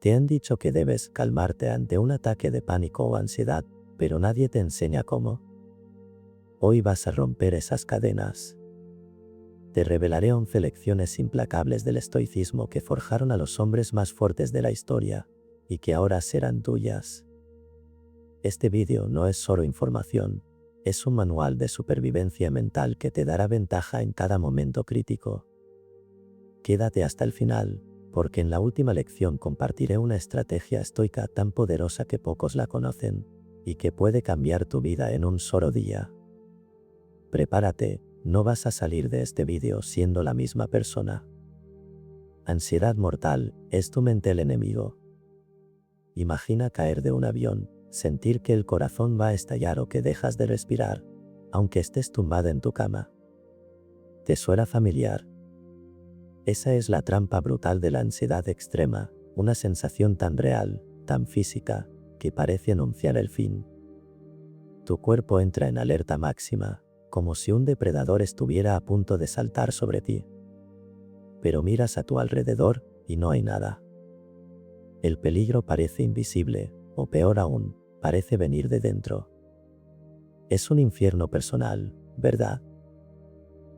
Te han dicho que debes calmarte ante un ataque de pánico o ansiedad, pero nadie te enseña cómo. Hoy vas a romper esas cadenas. Te revelaré 11 lecciones implacables del estoicismo que forjaron a los hombres más fuertes de la historia, y que ahora serán tuyas. Este vídeo no es solo información, es un manual de supervivencia mental que te dará ventaja en cada momento crítico. Quédate hasta el final, porque en la última lección compartiré una estrategia estoica tan poderosa que pocos la conocen, y que puede cambiar tu vida en un solo día. Prepárate, no vas a salir de este vídeo siendo la misma persona. Ansiedad mortal, ¿es tu mente el enemigo? Imagina caer de un avión, sentir que el corazón va a estallar o que dejas de respirar, aunque estés tumbada en tu cama. ¿Te suena familiar? Esa es la trampa brutal de la ansiedad extrema, una sensación tan real, tan física, que parece anunciar el fin. Tu cuerpo entra en alerta máxima, como si un depredador estuviera a punto de saltar sobre ti. Pero miras a tu alrededor, y no hay nada. El peligro parece invisible, o peor aún, parece venir de dentro. Es un infierno personal, ¿verdad?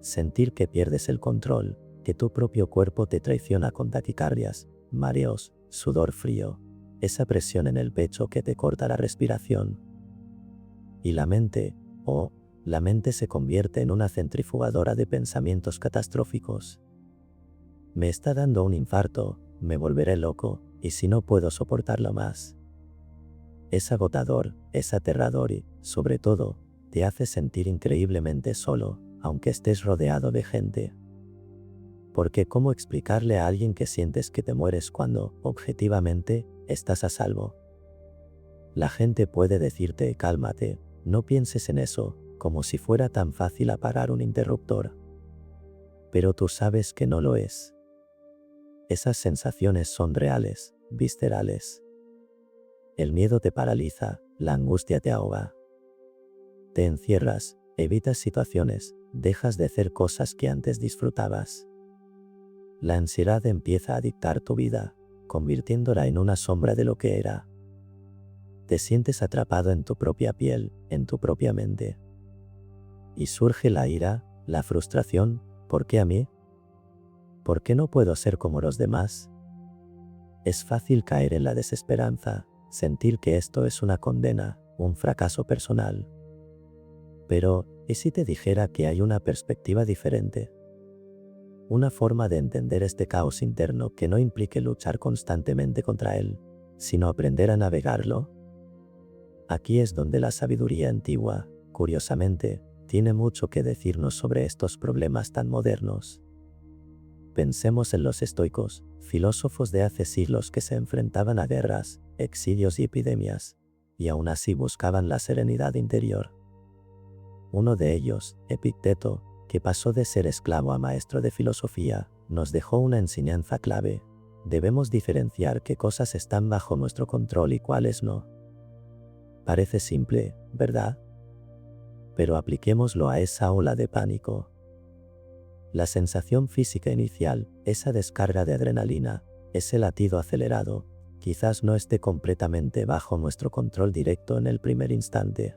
Sentir que pierdes el control, que tu propio cuerpo te traiciona con taquicardias, mareos, sudor frío, esa presión en el pecho que te corta la respiración. Y la mente, la mente se convierte en una centrifugadora de pensamientos catastróficos. Me está dando un infarto, me volveré loco, y si no puedo soportarlo más. Es agotador, es aterrador y, sobre todo, te hace sentir increíblemente solo, aunque estés rodeado de gente. Porque ¿cómo explicarle a alguien que sientes que te mueres cuando, objetivamente, estás a salvo? La gente puede decirte cálmate, no pienses en eso, como si fuera tan fácil apagar un interruptor. Pero tú sabes que no lo es. Esas sensaciones son reales, viscerales. El miedo te paraliza, la angustia te ahoga. Te encierras, evitas situaciones, dejas de hacer cosas que antes disfrutabas. La ansiedad empieza a dictar tu vida, convirtiéndola en una sombra de lo que era. Te sientes atrapado en tu propia piel, en tu propia mente. Y surge la ira, la frustración, ¿por qué a mí? ¿Por qué no puedo ser como los demás? Es fácil caer en la desesperanza, sentir que esto es una condena, un fracaso personal. Pero, ¿y si te dijera que hay una perspectiva diferente? Una forma de entender este caos interno que no implique luchar constantemente contra él, sino aprender a navegarlo. Aquí es donde la sabiduría antigua, curiosamente, tiene mucho que decirnos sobre estos problemas tan modernos. Pensemos en los estoicos, filósofos de hace siglos que se enfrentaban a guerras, exilios y epidemias, y aún así buscaban la serenidad interior. Uno de ellos, Epicteto, que pasó de ser esclavo a maestro de filosofía, nos dejó una enseñanza clave. Debemos diferenciar qué cosas están bajo nuestro control y cuáles no. Parece simple, ¿verdad? Pero apliquémoslo a esa ola de pánico. La sensación física inicial, esa descarga de adrenalina, ese latido acelerado, quizás no esté completamente bajo nuestro control directo en el primer instante.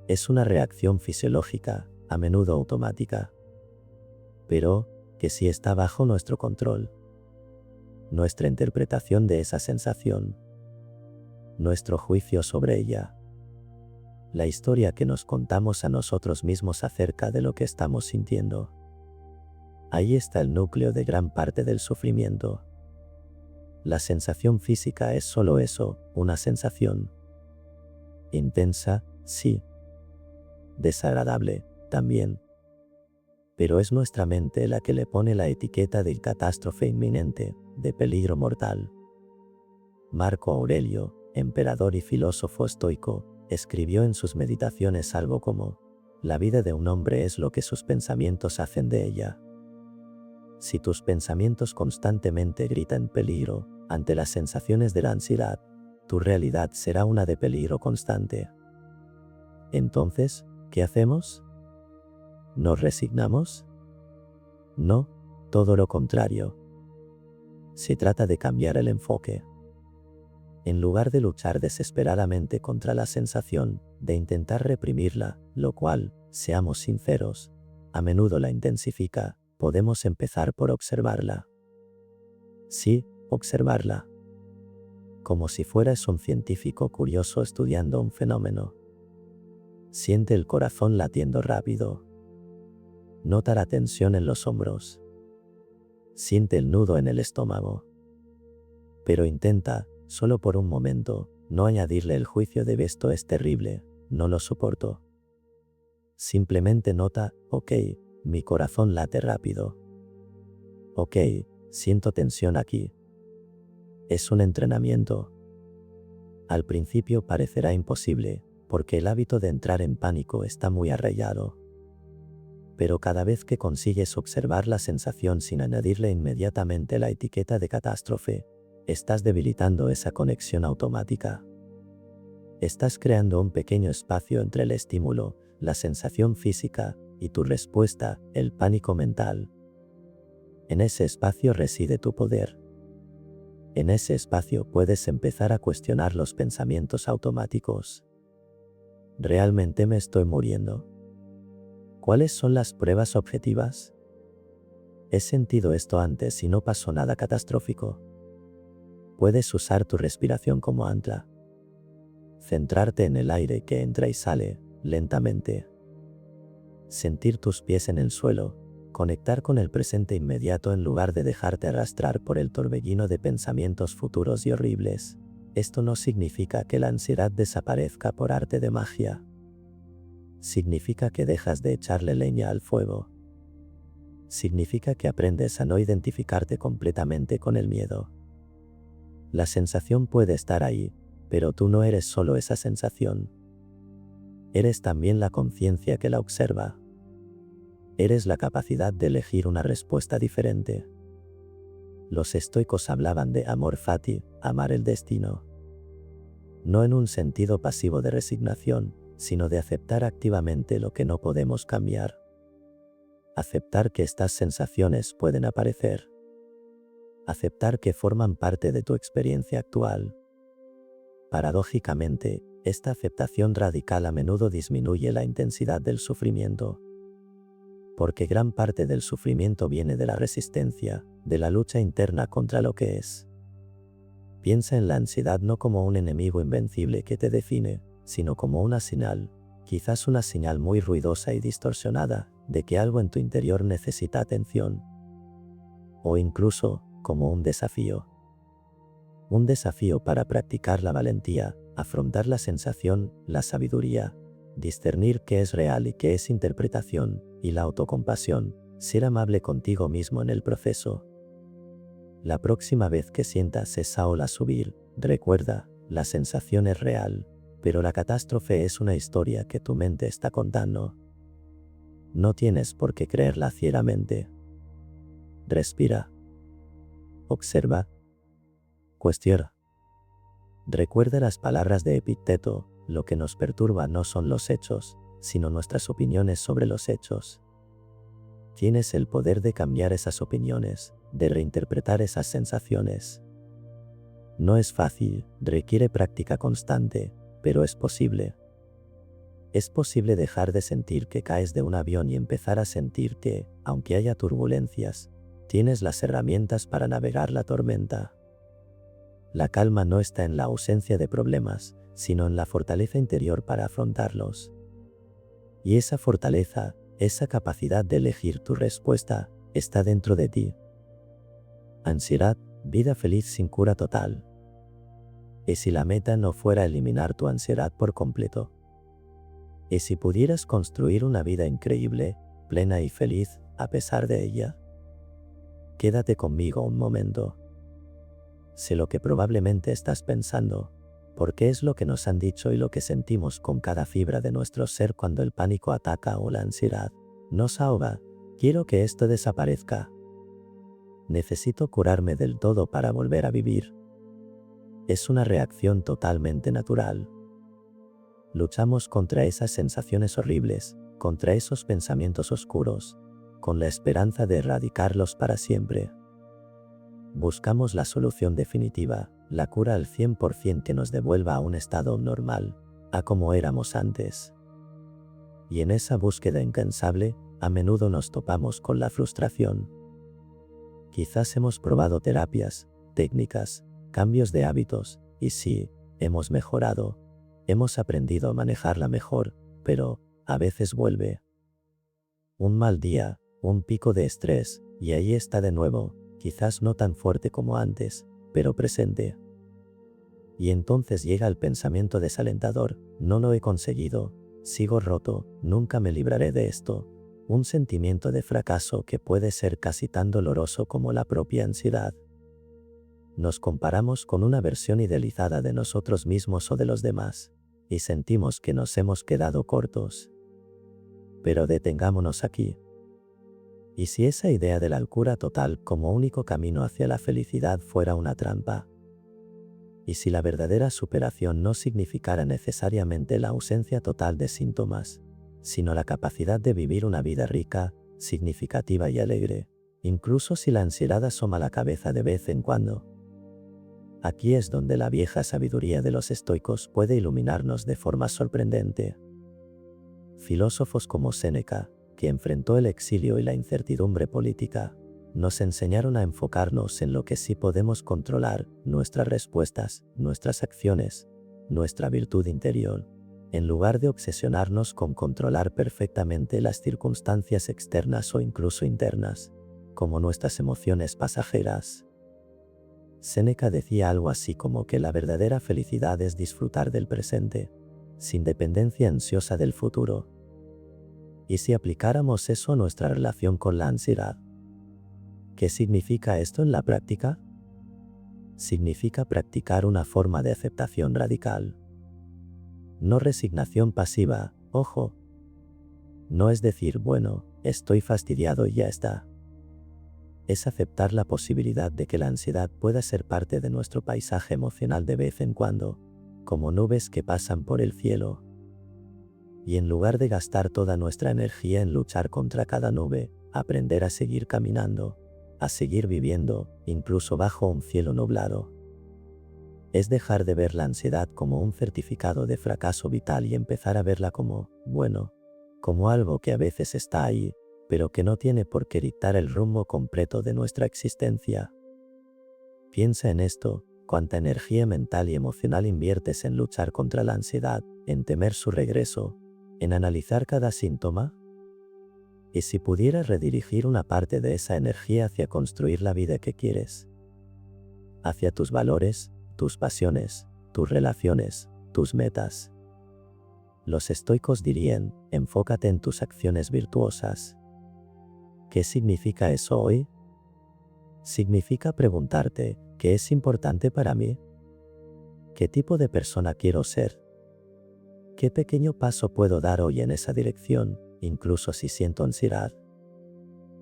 Es una reacción fisiológica, a menudo automática. Pero, ¿qué sí está bajo nuestro control? Nuestra interpretación de esa sensación. Nuestro juicio sobre ella. La historia que nos contamos a nosotros mismos acerca de lo que estamos sintiendo. Ahí está el núcleo de gran parte del sufrimiento. La sensación física es solo eso, una sensación. Intensa, sí. Desagradable, también. Pero es nuestra mente la que le pone la etiqueta de catástrofe inminente, de peligro mortal. Marco Aurelio, emperador y filósofo estoico, escribió en sus meditaciones algo como: la vida de un hombre es lo que sus pensamientos hacen de ella. Si tus pensamientos constantemente gritan peligro, ante las sensaciones de la ansiedad, tu realidad será una de peligro constante. Entonces, ¿qué hacemos? ¿Nos resignamos? No, todo lo contrario. Se trata de cambiar el enfoque. En lugar de luchar desesperadamente contra la sensación, de intentar reprimirla, lo cual, seamos sinceros, a menudo la intensifica, podemos empezar por observarla. Sí, observarla. Como si fueras un científico curioso estudiando un fenómeno. Siente el corazón latiendo rápido. Nota la tensión en los hombros. Siente el nudo en el estómago. Pero intenta, solo por un momento, no añadirle el juicio de esto es terrible, no lo soporto. Simplemente nota, ok, mi corazón late rápido. Ok, siento tensión aquí. Es un entrenamiento. Al principio parecerá imposible, porque el hábito de entrar en pánico está muy arraigado. Pero cada vez que consigues observar la sensación sin añadirle inmediatamente la etiqueta de catástrofe, estás debilitando esa conexión automática. Estás creando un pequeño espacio entre el estímulo, la sensación física, y tu respuesta, el pánico mental. En ese espacio reside tu poder. En ese espacio puedes empezar a cuestionar los pensamientos automáticos. ¿Realmente me estoy muriendo? ¿Cuáles son las pruebas objetivas? He sentido esto antes y no pasó nada catastrófico. Puedes usar tu respiración como ancla. Centrarte en el aire que entra y sale, lentamente. Sentir tus pies en el suelo, conectar con el presente inmediato en lugar de dejarte arrastrar por el torbellino de pensamientos futuros y horribles. Esto no significa que la ansiedad desaparezca por arte de magia. Significa que dejas de echarle leña al fuego. Significa que aprendes a no identificarte completamente con el miedo. La sensación puede estar ahí, pero tú no eres solo esa sensación. Eres también la conciencia que la observa. Eres la capacidad de elegir una respuesta diferente. Los estoicos hablaban de amor fati, amar el destino. No en un sentido pasivo de resignación, sino de aceptar activamente lo que no podemos cambiar. Aceptar que estas sensaciones pueden aparecer. Aceptar que forman parte de tu experiencia actual. Paradójicamente, esta aceptación radical a menudo disminuye la intensidad del sufrimiento. Porque gran parte del sufrimiento viene de la resistencia, de la lucha interna contra lo que es. Piensa en la ansiedad no como un enemigo invencible que te define, sino como una señal, quizás una señal muy ruidosa y distorsionada, de que algo en tu interior necesita atención. O incluso, como un desafío. Un desafío para practicar la valentía, afrontar la sensación, la sabiduría, discernir qué es real y qué es interpretación, y la autocompasión, ser amable contigo mismo en el proceso. La próxima vez que sientas esa ola subir, recuerda, la sensación es real, pero la catástrofe es una historia que tu mente está contando. No tienes por qué creerla ciegamente. Respira. Observa. Cuestiona. Recuerda las palabras de Epicteto, lo que nos perturba no son los hechos, sino nuestras opiniones sobre los hechos. Tienes el poder de cambiar esas opiniones, de reinterpretar esas sensaciones. No es fácil, requiere práctica constante, pero es posible. Es posible dejar de sentir que caes de un avión y empezar a sentir que, aunque haya turbulencias, tienes las herramientas para navegar la tormenta. La calma no está en la ausencia de problemas, sino en la fortaleza interior para afrontarlos. Y esa fortaleza, esa capacidad de elegir tu respuesta, está dentro de ti. Ansiedad, vida feliz sin cura total. ¿Y si la meta no fuera eliminar tu ansiedad por completo? ¿Y si pudieras construir una vida increíble, plena y feliz, a pesar de ella? Quédate conmigo un momento. Sé lo que probablemente estás pensando, porque es lo que nos han dicho y lo que sentimos con cada fibra de nuestro ser cuando el pánico ataca o la ansiedad nos ahoga. Quiero que esto desaparezca. Necesito curarme del todo para volver a vivir. Es una reacción totalmente natural. Luchamos contra esas sensaciones horribles, contra esos pensamientos oscuros, con la esperanza de erradicarlos para siempre. Buscamos la solución definitiva, la cura al 100% que nos devuelva a un estado normal, a como éramos antes. Y en esa búsqueda incansable, a menudo nos topamos con la frustración. Quizás hemos probado terapias, técnicas, cambios de hábitos, y sí, hemos mejorado, hemos aprendido a manejarla mejor, pero, a veces vuelve. Un mal día, un pico de estrés, y ahí está de nuevo, quizás no tan fuerte como antes, pero presente. Y entonces llega el pensamiento desalentador: no lo he conseguido, sigo roto, nunca me libraré de esto. Un sentimiento de fracaso que puede ser casi tan doloroso como la propia ansiedad. Nos comparamos con una versión idealizada de nosotros mismos o de los demás, y sentimos que nos hemos quedado cortos. Pero detengámonos aquí. ¿Y si esa idea de la locura total como único camino hacia la felicidad fuera una trampa? ¿Y si la verdadera superación no significara necesariamente la ausencia total de síntomas, sino la capacidad de vivir una vida rica, significativa y alegre, incluso si la ansiedad asoma la cabeza de vez en cuando? Aquí es donde la vieja sabiduría de los estoicos puede iluminarnos de forma sorprendente. Filósofos como Séneca, que enfrentó el exilio y la incertidumbre política, nos enseñaron a enfocarnos en lo que sí podemos controlar: nuestras respuestas, nuestras acciones, nuestra virtud interior, en lugar de obsesionarnos con controlar perfectamente las circunstancias externas o incluso internas, como nuestras emociones pasajeras. Séneca decía algo así como que la verdadera felicidad es disfrutar del presente, sin dependencia ansiosa del futuro. ¿Y si aplicáramos eso a nuestra relación con la ansiedad? ¿Qué significa esto en la práctica? Significa practicar una forma de aceptación radical. No resignación pasiva, ojo. No es decir, bueno, estoy fastidiado y ya está. Es aceptar la posibilidad de que la ansiedad pueda ser parte de nuestro paisaje emocional de vez en cuando, como nubes que pasan por el cielo. Y en lugar de gastar toda nuestra energía en luchar contra cada nube, aprender a seguir caminando, a seguir viviendo, incluso bajo un cielo nublado. Es dejar de ver la ansiedad como un certificado de fracaso vital y empezar a verla como, bueno, como algo que a veces está ahí, pero que no tiene por qué dictar el rumbo completo de nuestra existencia. Piensa en esto: cuánta energía mental y emocional inviertes en luchar contra la ansiedad, en temer su regreso, en analizar cada síntoma. ¿Y si pudieras redirigir una parte de esa energía hacia construir la vida que quieres? Hacia tus valores, tus pasiones, tus relaciones, tus metas. Los estoicos dirían: enfócate en tus acciones virtuosas. ¿Qué significa eso hoy? Significa preguntarte: ¿qué es importante para mí? ¿Qué tipo de persona quiero ser? ¿Qué pequeño paso puedo dar hoy en esa dirección, incluso si siento ansiedad?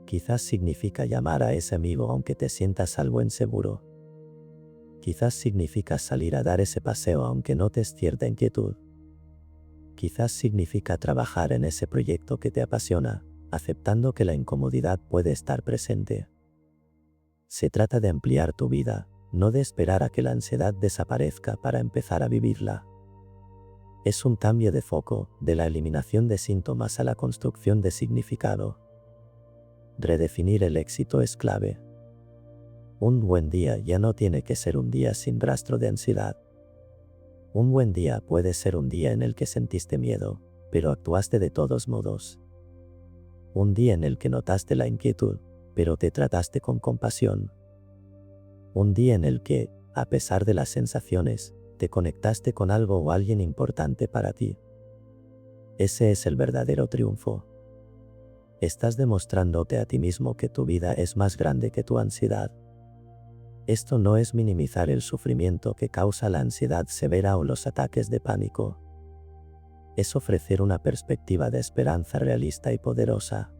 Quizás significa llamar a ese amigo aunque te sientas algo inseguro. Quizás significa salir a dar ese paseo aunque notes cierta inquietud. Quizás significa trabajar en ese proyecto que te apasiona, aceptando que la incomodidad puede estar presente. Se trata de ampliar tu vida, no de esperar a que la ansiedad desaparezca para empezar a vivirla. Es un cambio de foco, de la eliminación de síntomas a la construcción de significado. Redefinir el éxito es clave. Un buen día ya no tiene que ser un día sin rastro de ansiedad. Un buen día puede ser un día en el que sentiste miedo, pero actuaste de todos modos. Un día en el que notaste la inquietud, pero te trataste con compasión. Un día en el que, a pesar de las sensaciones, te conectaste con algo o alguien importante para ti. Ese es el verdadero triunfo. Estás demostrándote a ti mismo que tu vida es más grande que tu ansiedad. Esto no es minimizar el sufrimiento que causa la ansiedad severa o los ataques de pánico. Es ofrecer una perspectiva de esperanza realista y poderosa.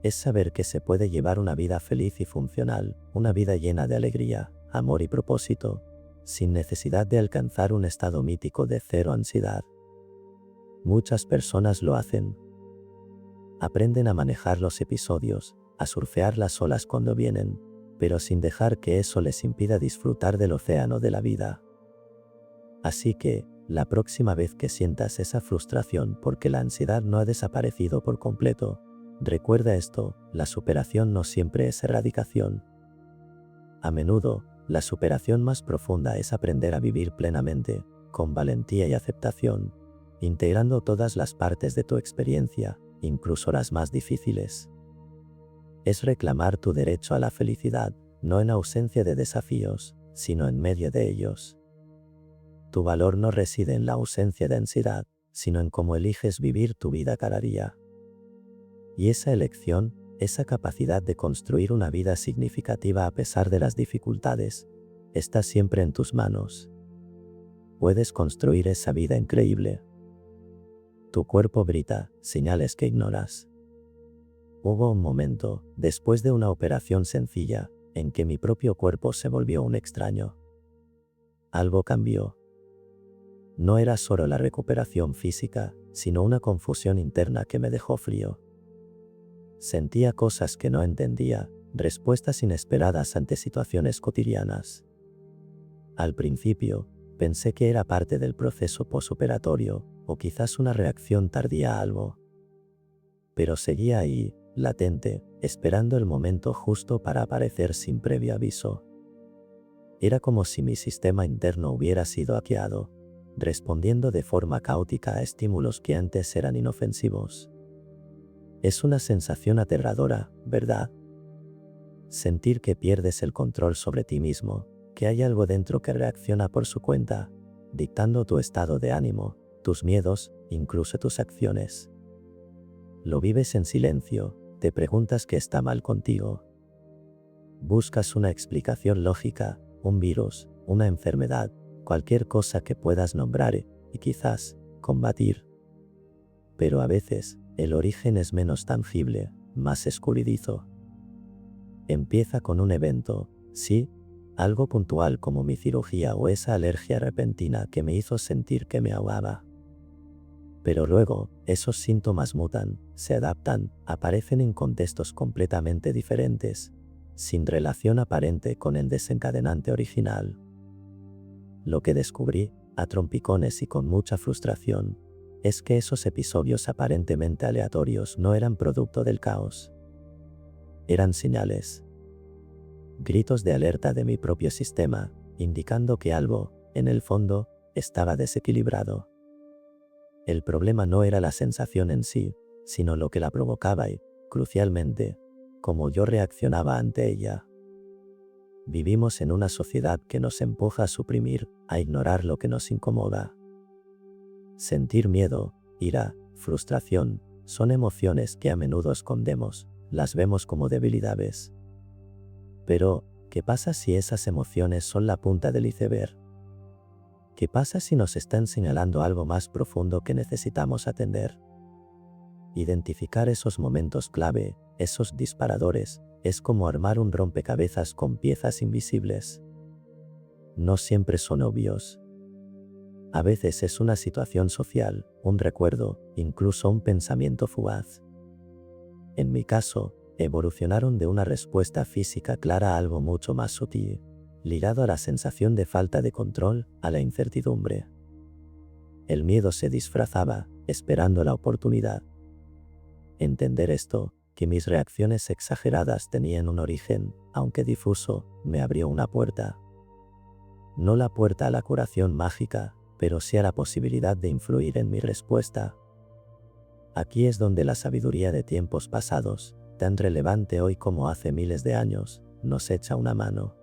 Es saber que se puede llevar una vida feliz y funcional, una vida llena de alegría, amor y propósito, sin necesidad de alcanzar un estado mítico de cero ansiedad. Muchas personas lo hacen. Aprenden a manejar los episodios, a surfear las olas cuando vienen, pero sin dejar que eso les impida disfrutar del océano de la vida. Así que, la próxima vez que sientas esa frustración porque la ansiedad no ha desaparecido por completo, recuerda esto: la superación no siempre es erradicación. A menudo, la superación más profunda es aprender a vivir plenamente, con valentía y aceptación, integrando todas las partes de tu experiencia, incluso las más difíciles. Es reclamar tu derecho a la felicidad, no en ausencia de desafíos, sino en medio de ellos. Tu valor no reside en la ausencia de ansiedad, sino en cómo eliges vivir tu vida cada día. Y esa elección, esa capacidad de construir una vida significativa a pesar de las dificultades, está siempre en tus manos. Puedes construir esa vida increíble. Tu cuerpo grita señales que ignoras. Hubo un momento, después de una operación sencilla, en que mi propio cuerpo se volvió un extraño. Algo cambió. No era solo la recuperación física, sino una confusión interna que me dejó frío. Sentía cosas que no entendía, respuestas inesperadas ante situaciones cotidianas. Al principio, pensé que era parte del proceso posoperatorio, o quizás una reacción tardía a algo. Pero seguía ahí, latente, esperando el momento justo para aparecer sin previo aviso. Era como si mi sistema interno hubiera sido hackeado, respondiendo de forma caótica a estímulos que antes eran inofensivos. Es una sensación aterradora, ¿verdad? Sentir que pierdes el control sobre ti mismo, que hay algo dentro que reacciona por su cuenta, dictando tu estado de ánimo, tus miedos, incluso tus acciones. Lo vives en silencio, te preguntas qué está mal contigo. Buscas una explicación lógica, un virus, una enfermedad, cualquier cosa que puedas nombrar y quizás combatir. Pero a veces, el origen es menos tangible, más escurridizo. Empieza con un evento, sí, algo puntual como mi cirugía o esa alergia repentina que me hizo sentir que me ahogaba. Pero luego, esos síntomas mutan, se adaptan, aparecen en contextos completamente diferentes, sin relación aparente con el desencadenante original. Lo que descubrí, a trompicones y con mucha frustración, es que esos episodios aparentemente aleatorios no eran producto del caos. Eran señales. Gritos de alerta de mi propio sistema, indicando que algo, en el fondo, estaba desequilibrado. El problema no era la sensación en sí, sino lo que la provocaba y, crucialmente, cómo yo reaccionaba ante ella. Vivimos en una sociedad que nos empuja a suprimir, a ignorar lo que nos incomoda. Sentir miedo, ira, frustración, son emociones que a menudo escondemos, las vemos como debilidades. Pero, ¿qué pasa si esas emociones son la punta del iceberg? ¿Qué pasa si nos están señalando algo más profundo que necesitamos atender? Identificar esos momentos clave, esos disparadores, es como armar un rompecabezas con piezas invisibles. No siempre son obvios. A veces es una situación social, un recuerdo, incluso un pensamiento fugaz. En mi caso, evolucionaron de una respuesta física clara a algo mucho más sutil, ligado a la sensación de falta de control, a la incertidumbre. El miedo se disfrazaba, esperando la oportunidad. Entender esto, que mis reacciones exageradas tenían un origen, aunque difuso, me abrió una puerta. No la puerta a la curación mágica, pero sí a la posibilidad de influir en mi respuesta. Aquí es donde la sabiduría de tiempos pasados, tan relevante hoy como hace miles de años, nos echa una mano.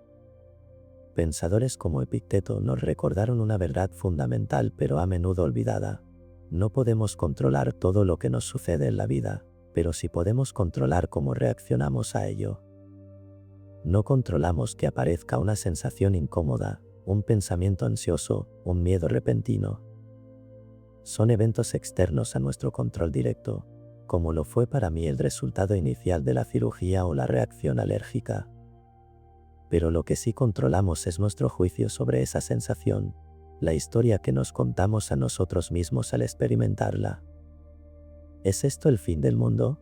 Pensadores como Epicteto nos recordaron una verdad fundamental pero a menudo olvidada. No podemos controlar todo lo que nos sucede en la vida, pero sí podemos controlar cómo reaccionamos a ello. No controlamos que aparezca una sensación incómoda, un pensamiento ansioso, un miedo repentino. Son eventos externos a nuestro control directo, como lo fue para mí el resultado inicial de la cirugía o la reacción alérgica. Pero lo que sí controlamos es nuestro juicio sobre esa sensación, la historia que nos contamos a nosotros mismos al experimentarla. ¿Es esto el fin del mundo?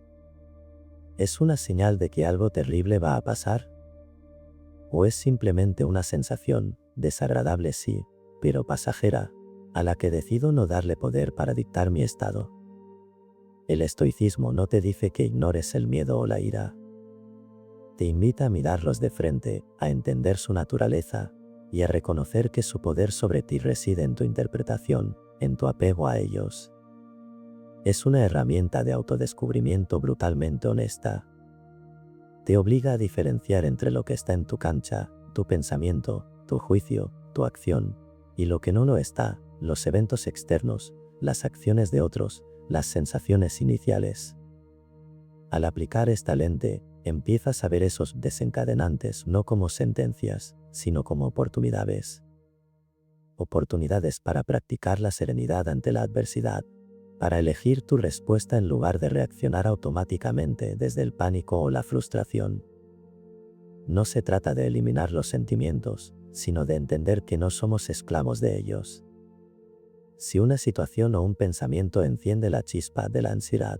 ¿Es una señal de que algo terrible va a pasar? ¿O es simplemente una sensación, desagradable sí, pero pasajera, a la que decido no darle poder para dictar mi estado? El estoicismo no te dice que ignores el miedo o la ira. Te invita a mirarlos de frente, a entender su naturaleza y a reconocer que su poder sobre ti reside en tu interpretación, en tu apego a ellos. Es una herramienta de autodescubrimiento brutalmente honesta. Te obliga a diferenciar entre lo que está en tu cancha, tu pensamiento, tu juicio, tu acción, y lo que no lo está, los eventos externos, las acciones de otros, las sensaciones iniciales. Al aplicar esta lente, empiezas a ver esos desencadenantes no como sentencias, sino como oportunidades. Oportunidades para practicar la serenidad ante la adversidad, para elegir tu respuesta en lugar de reaccionar automáticamente desde el pánico o la frustración. No se trata de eliminar los sentimientos, sino de entender que no somos esclavos de ellos. Si una situación o un pensamiento enciende la chispa de la ansiedad,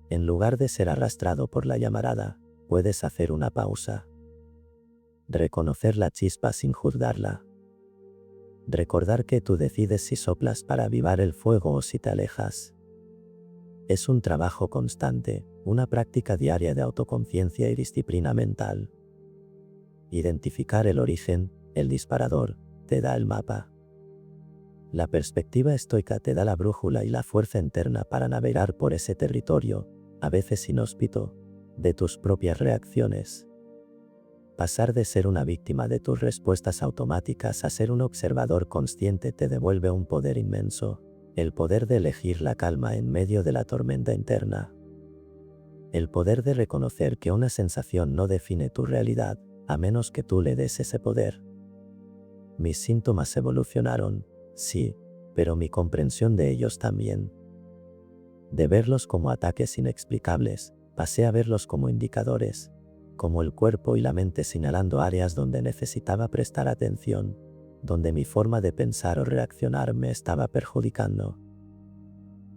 en lugar de ser arrastrado por la llamarada, puedes hacer una pausa. Reconocer la chispa sin juzgarla. Recordar que tú decides si soplas para avivar el fuego o si te alejas. Es un trabajo constante, una práctica diaria de autoconciencia y disciplina mental. Identificar el origen, el disparador, te da el mapa. La perspectiva estoica te da la brújula y la fuerza interna para navegar por ese territorio, a veces inhóspito, de tus propias reacciones. Pasar de ser una víctima de tus respuestas automáticas a ser un observador consciente te devuelve un poder inmenso, el poder de elegir la calma en medio de la tormenta interna. El poder de reconocer que una sensación no define tu realidad, a menos que tú le des ese poder. Mis síntomas evolucionaron, sí, pero mi comprensión de ellos también. De verlos como ataques inexplicables, pasé a verlos como indicadores, como el cuerpo y la mente señalando áreas donde necesitaba prestar atención, donde mi forma de pensar o reaccionar me estaba perjudicando.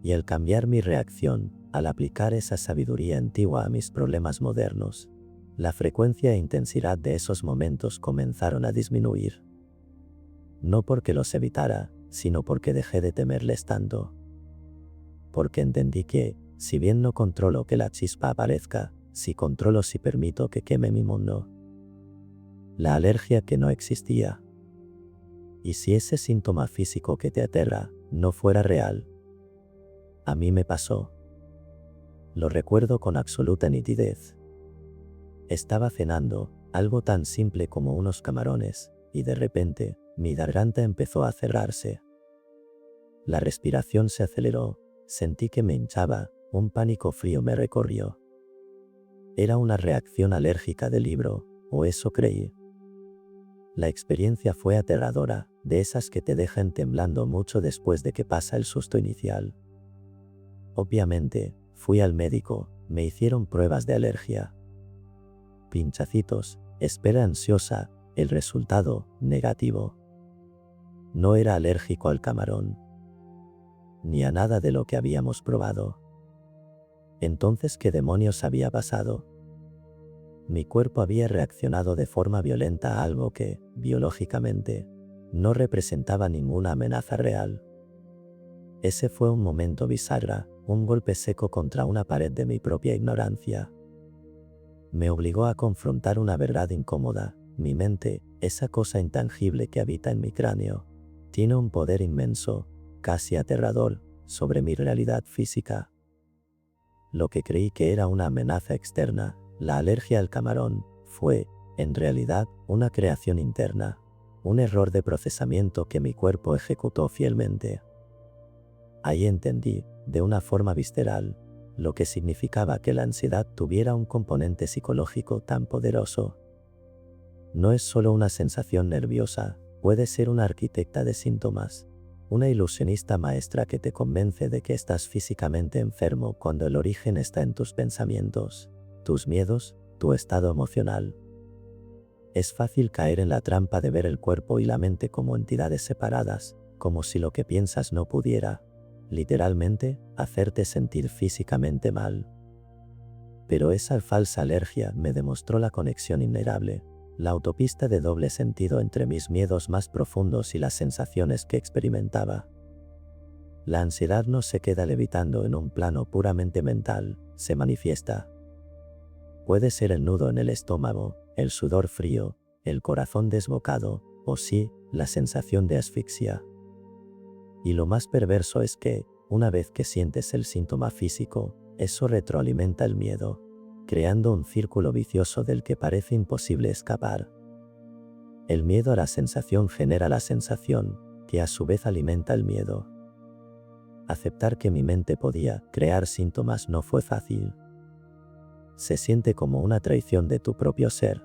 Y al cambiar mi reacción, al aplicar esa sabiduría antigua a mis problemas modernos, la frecuencia e intensidad de esos momentos comenzaron a disminuir. No porque los evitara, sino porque dejé de temerles tanto. Porque entendí que, si bien no controlo que la chispa aparezca, sí controlo si permito que queme mi mundo. La alergia que no existía. ¿Y si ese síntoma físico que te aterra no fuera real? A mí me pasó. Lo recuerdo con absoluta nitidez. Estaba cenando, algo tan simple como unos camarones, y de repente, mi garganta empezó a cerrarse. La respiración se aceleró, sentí que me hinchaba, un pánico frío me recorrió. Era una reacción alérgica del libro, o eso creí. La experiencia fue aterradora, de esas que te dejan temblando mucho después de que pasa el susto inicial. Obviamente, fui al médico, me hicieron pruebas de alergia. Pinchacitos, espera ansiosa, el resultado, negativo. No era alérgico al camarón, ni a nada de lo que habíamos probado. Entonces, ¿qué demonios había pasado? Mi cuerpo había reaccionado de forma violenta a algo que, biológicamente, no representaba ninguna amenaza real. Ese fue un momento bisagra, un golpe seco contra una pared de mi propia ignorancia. Me obligó a confrontar una verdad incómoda. Mi mente, esa cosa intangible que habita en mi cráneo, tiene un poder inmenso, casi aterrador, sobre mi realidad física. Lo que creí que era una amenaza externa, la alergia al camarón, fue, en realidad, una creación interna, un error de procesamiento que mi cuerpo ejecutó fielmente. Ahí entendí, de una forma visceral, lo que significaba que la ansiedad tuviera un componente psicológico tan poderoso. No es solo una sensación nerviosa, puede ser una arquitecta de síntomas, una ilusionista maestra que te convence de que estás físicamente enfermo cuando el origen está en tus pensamientos, tus miedos, tu estado emocional. Es fácil caer en la trampa de ver el cuerpo y la mente como entidades separadas, como si lo que piensas no pudiera, literalmente, hacerte sentir físicamente mal. Pero esa falsa alergia me demostró la conexión innegable, la autopista de doble sentido entre mis miedos más profundos y las sensaciones que experimentaba. La ansiedad no se queda levitando en un plano puramente mental, se manifiesta. Puede ser el nudo en el estómago, el sudor frío, el corazón desbocado, o sí, la sensación de asfixia. Y lo más perverso es que, una vez que sientes el síntoma físico, eso retroalimenta el miedo, creando un círculo vicioso del que parece imposible escapar. El miedo a la sensación genera la sensación, que a su vez alimenta el miedo. Aceptar que mi mente podía crear síntomas no fue fácil. Se siente como una traición de tu propio ser.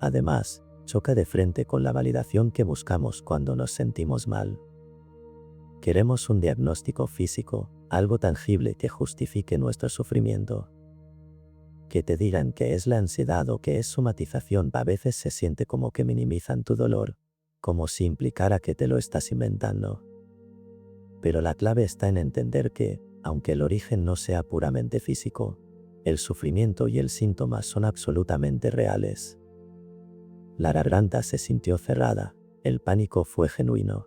Además, choca de frente con la validación que buscamos cuando nos sentimos mal. Queremos un diagnóstico físico, algo tangible que justifique nuestro sufrimiento. Que te digan que es la ansiedad o que es somatización a veces se siente como que minimizan tu dolor, como si implicara que te lo estás inventando. Pero la clave está en entender que, aunque el origen no sea puramente físico, el sufrimiento y el síntoma son absolutamente reales. La garganta se sintió cerrada, el pánico fue genuino.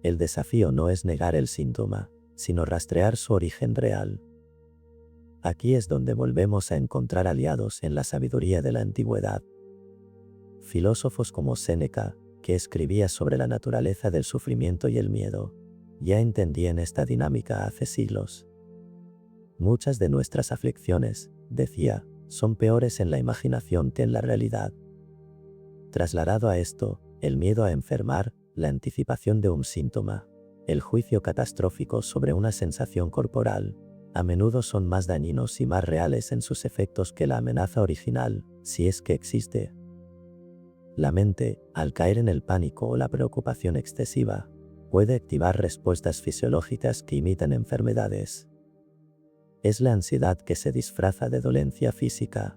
El desafío no es negar el síntoma, sino rastrear su origen real. Aquí es donde volvemos a encontrar aliados en la sabiduría de la antigüedad. Filósofos como Séneca, que escribía sobre la naturaleza del sufrimiento y el miedo, ya entendían esta dinámica hace siglos. Muchas de nuestras aflicciones, decía, son peores en la imaginación que en la realidad. Trasladado a esto, el miedo a enfermar, la anticipación de un síntoma, el juicio catastrófico sobre una sensación corporal, a menudo son más dañinos y más reales en sus efectos que la amenaza original, si es que existe. La mente, al caer en el pánico o la preocupación excesiva, puede activar respuestas fisiológicas que imitan enfermedades. Es la ansiedad que se disfraza de dolencia física.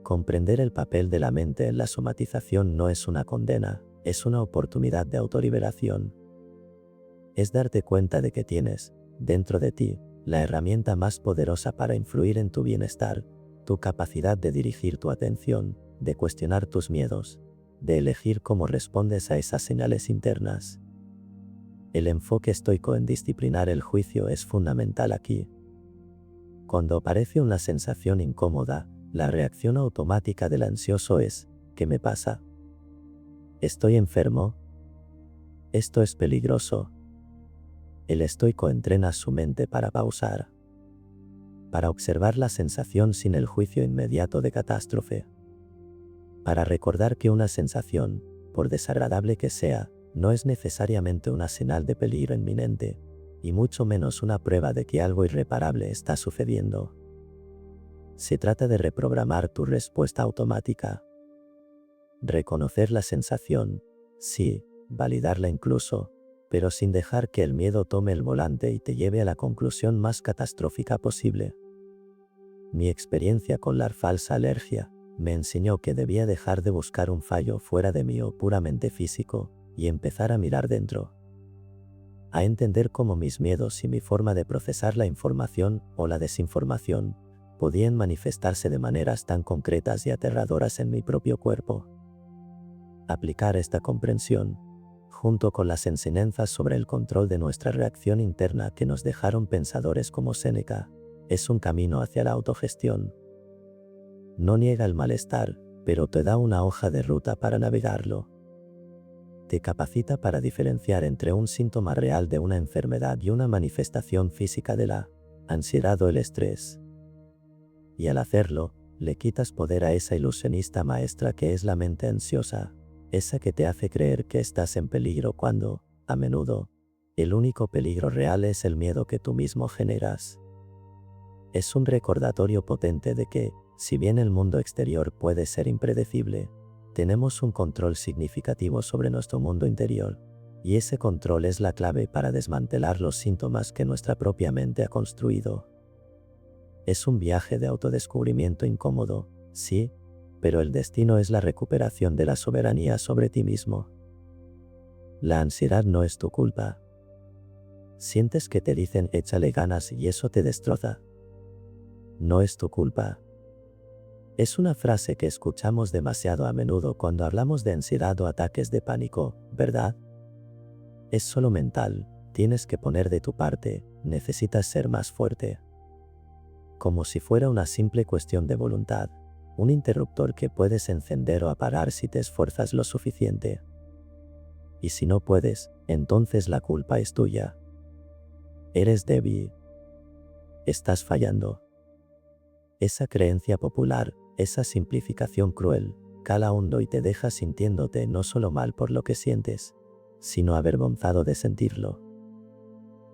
Comprender el papel de la mente en la somatización no es una condena, es una oportunidad de autoliberación. Es darte cuenta de que tienes, dentro de ti, la herramienta más poderosa para influir en tu bienestar, tu capacidad de dirigir tu atención, de cuestionar tus miedos, de elegir cómo respondes a esas señales internas. El enfoque estoico en disciplinar el juicio es fundamental aquí. Cuando aparece una sensación incómoda, la reacción automática del ansioso es: ¿qué me pasa? ¿Estoy enfermo? Esto es peligroso. El estoico entrena su mente para pausar, para observar la sensación sin el juicio inmediato de catástrofe, para recordar que una sensación, por desagradable que sea, no es necesariamente una señal de peligro inminente, y mucho menos una prueba de que algo irreparable está sucediendo. Se trata de reprogramar tu respuesta automática. Reconocer la sensación, sí, validarla incluso, pero sin dejar que el miedo tome el volante y te lleve a la conclusión más catastrófica posible. Mi experiencia con la falsa alergia me enseñó que debía dejar de buscar un fallo fuera de mí o puramente físico, y empezar a mirar dentro. A entender cómo mis miedos y mi forma de procesar la información o la desinformación podían manifestarse de maneras tan concretas y aterradoras en mi propio cuerpo. Aplicar esta comprensión, junto con las enseñanzas sobre el control de nuestra reacción interna que nos dejaron pensadores como Séneca, es un camino hacia la autogestión. No niega el malestar, pero te da una hoja de ruta para navegarlo. Te capacita para diferenciar entre un síntoma real de una enfermedad y una manifestación física de la ansiedad o el estrés. Y al hacerlo, le quitas poder a esa ilusionista maestra que es la mente ansiosa, esa que te hace creer que estás en peligro cuando, a menudo, el único peligro real es el miedo que tú mismo generas. Es un recordatorio potente de que, si bien el mundo exterior puede ser impredecible, tenemos un control significativo sobre nuestro mundo interior, y ese control es la clave para desmantelar los síntomas que nuestra propia mente ha construido. Es un viaje de autodescubrimiento incómodo, sí, pero el destino es la recuperación de la soberanía sobre ti mismo. La ansiedad no es tu culpa. Sientes que te dicen échale ganas y eso te destroza. No es tu culpa. Es una frase que escuchamos demasiado a menudo cuando hablamos de ansiedad o ataques de pánico, ¿verdad? Es solo mental, tienes que poner de tu parte, necesitas ser más fuerte. Como si fuera una simple cuestión de voluntad, un interruptor que puedes encender o apagar si te esfuerzas lo suficiente. Y si no puedes, entonces la culpa es tuya. Eres débil. Estás fallando. Esa creencia popular, esa simplificación cruel, cala hondo y te deja sintiéndote no solo mal por lo que sientes, sino avergonzado de sentirlo.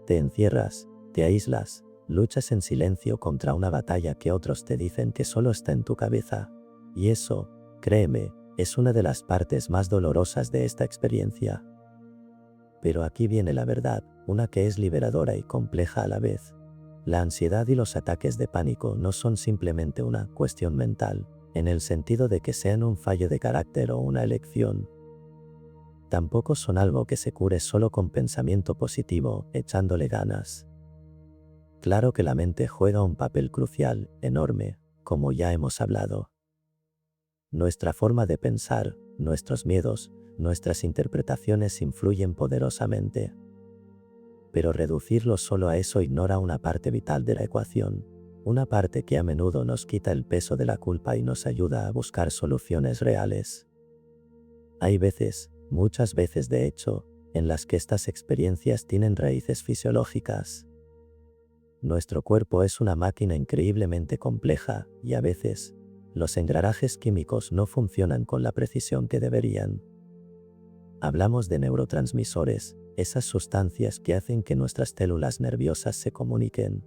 Te encierras, te aíslas, luchas en silencio contra una batalla que otros te dicen que solo está en tu cabeza. Y eso, créeme, es una de las partes más dolorosas de esta experiencia. Pero aquí viene la verdad, una que es liberadora y compleja a la vez. La ansiedad y los ataques de pánico no son simplemente una cuestión mental, en el sentido de que sean un fallo de carácter o una elección. Tampoco son algo que se cure solo con pensamiento positivo, echándole ganas. Claro que la mente juega un papel crucial, enorme, como ya hemos hablado. Nuestra forma de pensar, nuestros miedos, nuestras interpretaciones influyen poderosamente. Pero reducirlo solo a eso ignora una parte vital de la ecuación, una parte que a menudo nos quita el peso de la culpa y nos ayuda a buscar soluciones reales. Hay veces, muchas veces de hecho, en las que estas experiencias tienen raíces fisiológicas. Nuestro cuerpo es una máquina increíblemente compleja y a veces, los engranajes químicos no funcionan con la precisión que deberían. Hablamos de neurotransmisores, esas sustancias que hacen que nuestras células nerviosas se comuniquen.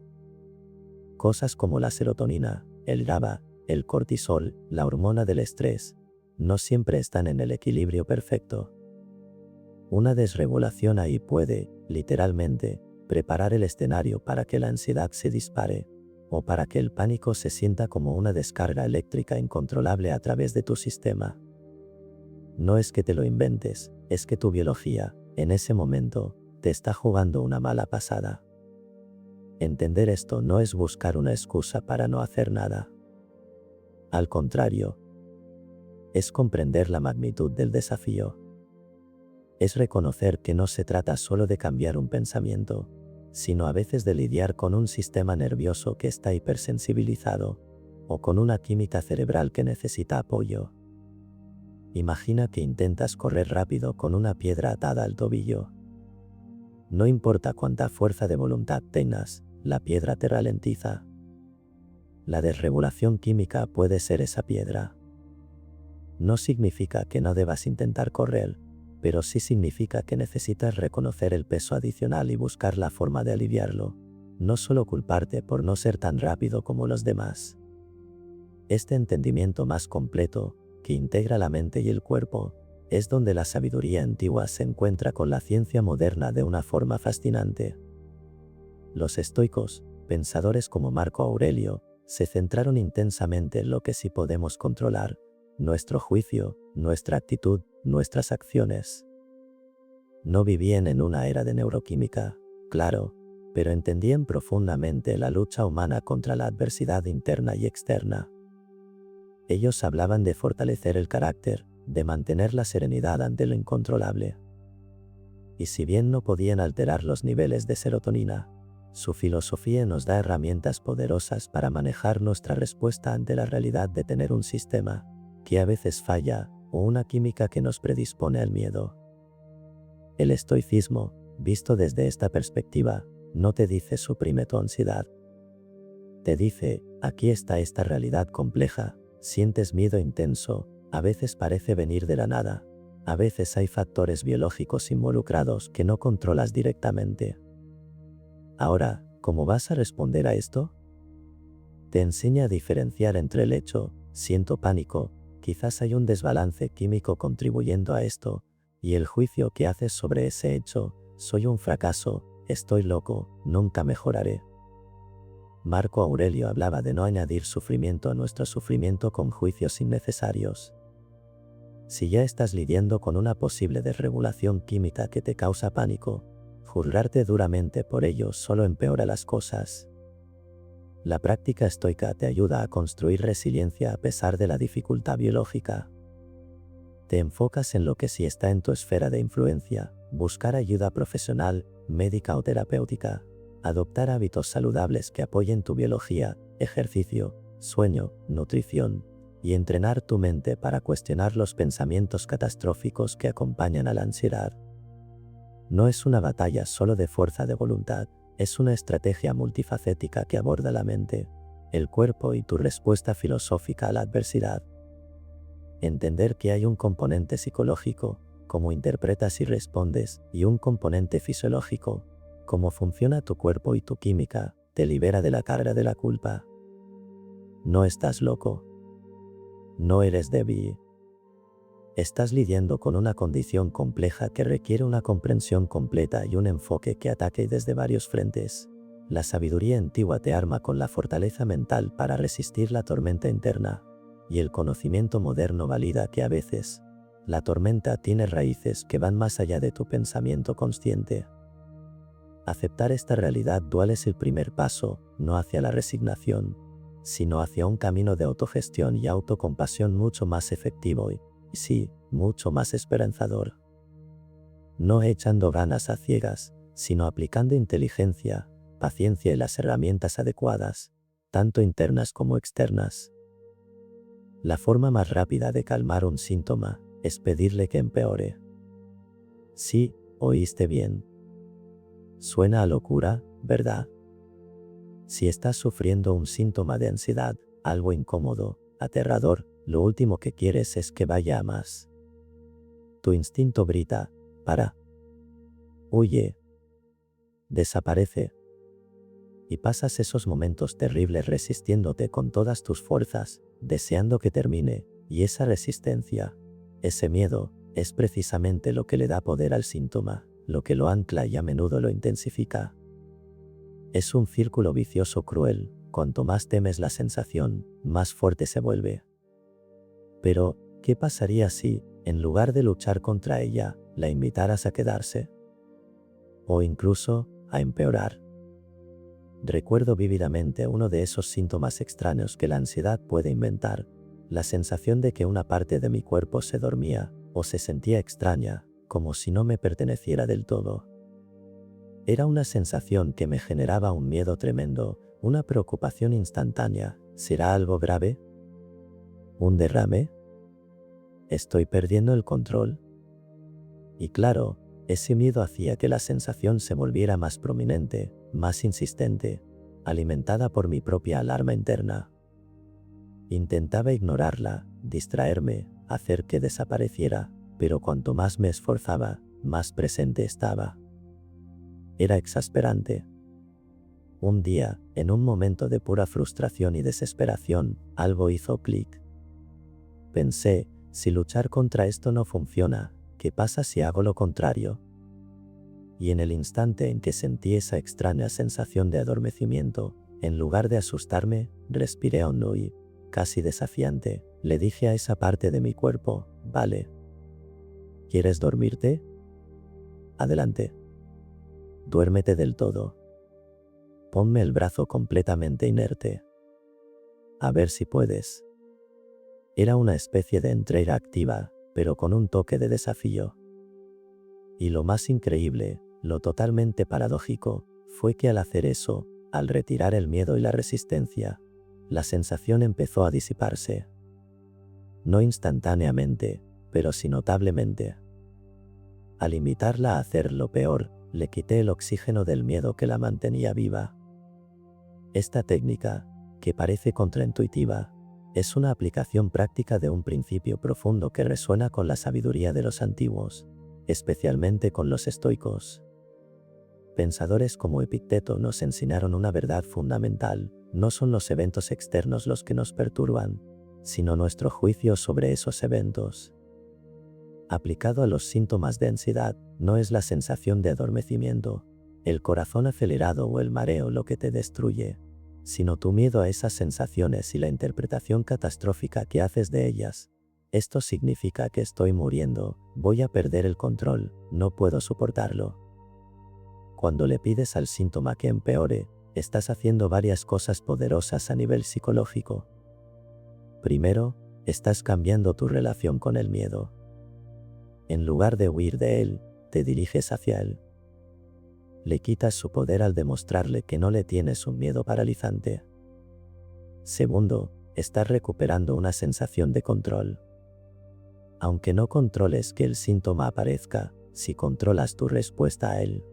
Cosas como la serotonina, el GABA, el cortisol, la hormona del estrés, no siempre están en el equilibrio perfecto. Una desregulación ahí puede, literalmente, preparar el escenario para que la ansiedad se dispare, o para que el pánico se sienta como una descarga eléctrica incontrolable a través de tu sistema. No es que te lo inventes, es que tu biología, en ese momento, te está jugando una mala pasada. Entender esto no es buscar una excusa para no hacer nada. Al contrario, es comprender la magnitud del desafío. Es reconocer que no se trata solo de cambiar un pensamiento, sino a veces de lidiar con un sistema nervioso que está hipersensibilizado, o con una química cerebral que necesita apoyo. Imagina que intentas correr rápido con una piedra atada al tobillo. No importa cuánta fuerza de voluntad tengas, la piedra te ralentiza. La desregulación química puede ser esa piedra. No significa que no debas intentar correr, pero sí significa que necesitas reconocer el peso adicional y buscar la forma de aliviarlo, no solo culparte por no ser tan rápido como los demás. Este entendimiento más completo, que integra la mente y el cuerpo, es donde la sabiduría antigua se encuentra con la ciencia moderna de una forma fascinante. Los estoicos, pensadores como Marco Aurelio, se centraron intensamente en lo que sí podemos controlar: nuestro juicio, nuestra actitud, nuestras acciones. No vivían en una era de neuroquímica, claro, pero entendían profundamente la lucha humana contra la adversidad interna y externa. Ellos hablaban de fortalecer el carácter, de mantener la serenidad ante lo incontrolable. Y si bien no podían alterar los niveles de serotonina, su filosofía nos da herramientas poderosas para manejar nuestra respuesta ante la realidad de tener un sistema que a veces falla, o una química que nos predispone al miedo. El estoicismo, visto desde esta perspectiva, no te dice suprime tu ansiedad. Te dice, aquí está esta realidad compleja, sientes miedo intenso, a veces parece venir de la nada, a veces hay factores biológicos involucrados que no controlas directamente. Ahora, ¿cómo vas a responder a esto? Te enseña a diferenciar entre el hecho, siento pánico, quizás hay un desbalance químico contribuyendo a esto, y el juicio que haces sobre ese hecho, soy un fracaso, estoy loco, nunca mejoraré. Marco Aurelio hablaba de no añadir sufrimiento a nuestro sufrimiento con juicios innecesarios. Si ya estás lidiando con una posible desregulación química que te causa pánico, juzgarte duramente por ello solo empeora las cosas. La práctica estoica te ayuda a construir resiliencia a pesar de la dificultad biológica. Te enfocas en lo que sí está en tu esfera de influencia, buscar ayuda profesional, médica o terapéutica, adoptar hábitos saludables que apoyen tu biología, ejercicio, sueño, nutrición, y entrenar tu mente para cuestionar los pensamientos catastróficos que acompañan a la ansiedad. No es una batalla solo de fuerza de voluntad, es una estrategia multifacética que aborda la mente, el cuerpo y tu respuesta filosófica a la adversidad. Entender que hay un componente psicológico, cómo interpretas y respondes, y un componente fisiológico, cómo funciona tu cuerpo y tu química, te libera de la carga de la culpa. No estás loco. No eres débil. Estás lidiando con una condición compleja que requiere una comprensión completa y un enfoque que ataque desde varios frentes. La sabiduría antigua te arma con la fortaleza mental para resistir la tormenta interna, y el conocimiento moderno valida que a veces, la tormenta tiene raíces que van más allá de tu pensamiento consciente. Aceptar esta realidad dual es el primer paso, no hacia la resignación, sino hacia un camino de autogestión y autocompasión mucho más efectivo y, sí, mucho más esperanzador. No echando ganas a ciegas, sino aplicando inteligencia, paciencia y las herramientas adecuadas, tanto internas como externas. La forma más rápida de calmar un síntoma es pedirle que empeore. Sí, oíste bien. Suena a locura, ¿verdad? Si estás sufriendo un síntoma de ansiedad, algo incómodo, aterrador, lo último que quieres es que vaya a más. Tu instinto grita, para. Huye. Desaparece. Y pasas esos momentos terribles resistiéndote con todas tus fuerzas, deseando que termine, y esa resistencia, ese miedo, es precisamente lo que le da poder al síntoma, lo que lo ancla y a menudo lo intensifica. Es un círculo vicioso cruel, cuanto más temes la sensación, más fuerte se vuelve. Pero, ¿qué pasaría si, en lugar de luchar contra ella, la invitaras a quedarse? O incluso, a empeorar. Recuerdo vívidamente uno de esos síntomas extraños que la ansiedad puede inventar, la sensación de que una parte de mi cuerpo se dormía, o se sentía extraña, como si no me perteneciera del todo. Era una sensación que me generaba un miedo tremendo, una preocupación instantánea. ¿Será algo grave? ¿Un derrame? ¿Estoy perdiendo el control? Y claro, ese miedo hacía que la sensación se volviera más prominente, más insistente, alimentada por mi propia alarma interna. Intentaba ignorarla, distraerme, hacer que desapareciera, pero cuanto más me esforzaba, más presente estaba. Era exasperante. Un día, en un momento de pura frustración y desesperación, algo hizo clic. Pensé, si luchar contra esto no funciona, ¿qué pasa si hago lo contrario? Y en el instante en que sentí esa extraña sensación de adormecimiento, en lugar de asustarme, respiré hondo y, casi desafiante, le dije a esa parte de mi cuerpo, vale. ¿Quieres dormirte? Adelante. Duérmete del todo. Ponme el brazo completamente inerte. A ver si puedes. Era una especie de entrega activa, pero con un toque de desafío. Y lo más increíble, lo totalmente paradójico, fue que al hacer eso, al retirar el miedo y la resistencia, la sensación empezó a disiparse. No instantáneamente, pero sí notablemente. Al invitarla a hacer lo peor, le quité el oxígeno del miedo que la mantenía viva. Esta técnica, que parece contraintuitiva, es una aplicación práctica de un principio profundo que resuena con la sabiduría de los antiguos, especialmente con los estoicos. Pensadores como Epicteto nos enseñaron una verdad fundamental: no son los eventos externos los que nos perturban, sino nuestro juicio sobre esos eventos. Aplicado a los síntomas de ansiedad, no es la sensación de adormecimiento, el corazón acelerado o el mareo lo que te destruye, sino tu miedo a esas sensaciones y la interpretación catastrófica que haces de ellas. Esto significa que estoy muriendo, voy a perder el control, no puedo soportarlo. Cuando le pides al síntoma que empeore, estás haciendo varias cosas poderosas a nivel psicológico. Primero, estás cambiando tu relación con el miedo. En lugar de huir de él, te diriges hacia él. Le quitas su poder al demostrarle que no le tienes un miedo paralizante. Segundo, estás recuperando una sensación de control. Aunque no controles que el síntoma aparezca, si controlas tu respuesta a él.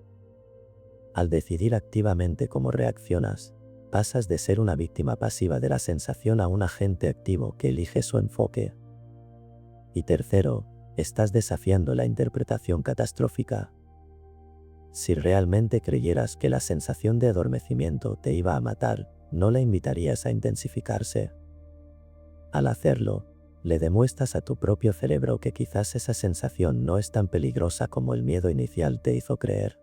Al decidir activamente cómo reaccionas, pasas de ser una víctima pasiva de la sensación a un agente activo que elige su enfoque. Y tercero, estás desafiando la interpretación catastrófica. Si realmente creyeras que la sensación de adormecimiento te iba a matar, no la invitarías a intensificarse. Al hacerlo, le demuestras a tu propio cerebro que quizás esa sensación no es tan peligrosa como el miedo inicial te hizo creer.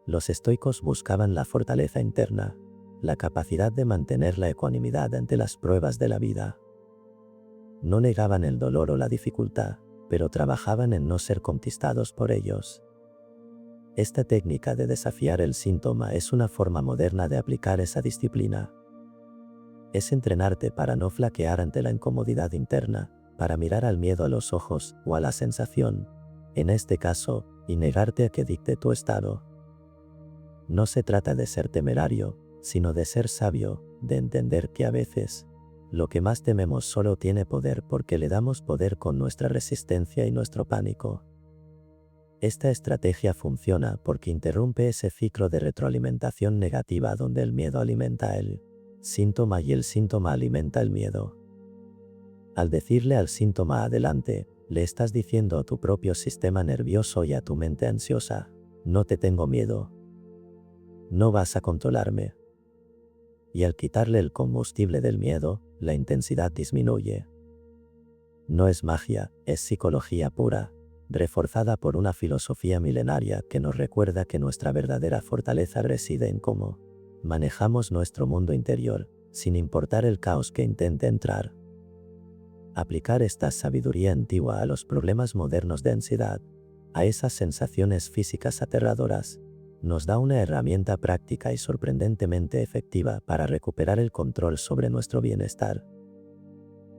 Los estoicos buscaban la fortaleza interna, la capacidad de mantener la ecuanimidad ante las pruebas de la vida. No negaban el dolor o la dificultad, pero trabajaban en no ser conquistados por ellos. Esta técnica de desafiar el síntoma es una forma moderna de aplicar esa disciplina. Es entrenarte para no flaquear ante la incomodidad interna, para mirar al miedo a los ojos o a la sensación, en este caso, y negarte a que dicte tu estado. No se trata de ser temerario, sino de ser sabio, de entender que a veces, lo que más tememos solo tiene poder porque le damos poder con nuestra resistencia y nuestro pánico. Esta estrategia funciona porque interrumpe ese ciclo de retroalimentación negativa donde el miedo alimenta el síntoma y el síntoma alimenta el miedo. Al decirle al síntoma adelante, le estás diciendo a tu propio sistema nervioso y a tu mente ansiosa, no te tengo miedo. No vas a controlarme. Y al quitarle el combustible del miedo, la intensidad disminuye. No es magia, es psicología pura, reforzada por una filosofía milenaria que nos recuerda que nuestra verdadera fortaleza reside en cómo manejamos nuestro mundo interior, sin importar el caos que intente entrar. Aplicar esta sabiduría antigua a los problemas modernos de ansiedad, a esas sensaciones físicas aterradoras, nos da una herramienta práctica y sorprendentemente efectiva para recuperar el control sobre nuestro bienestar.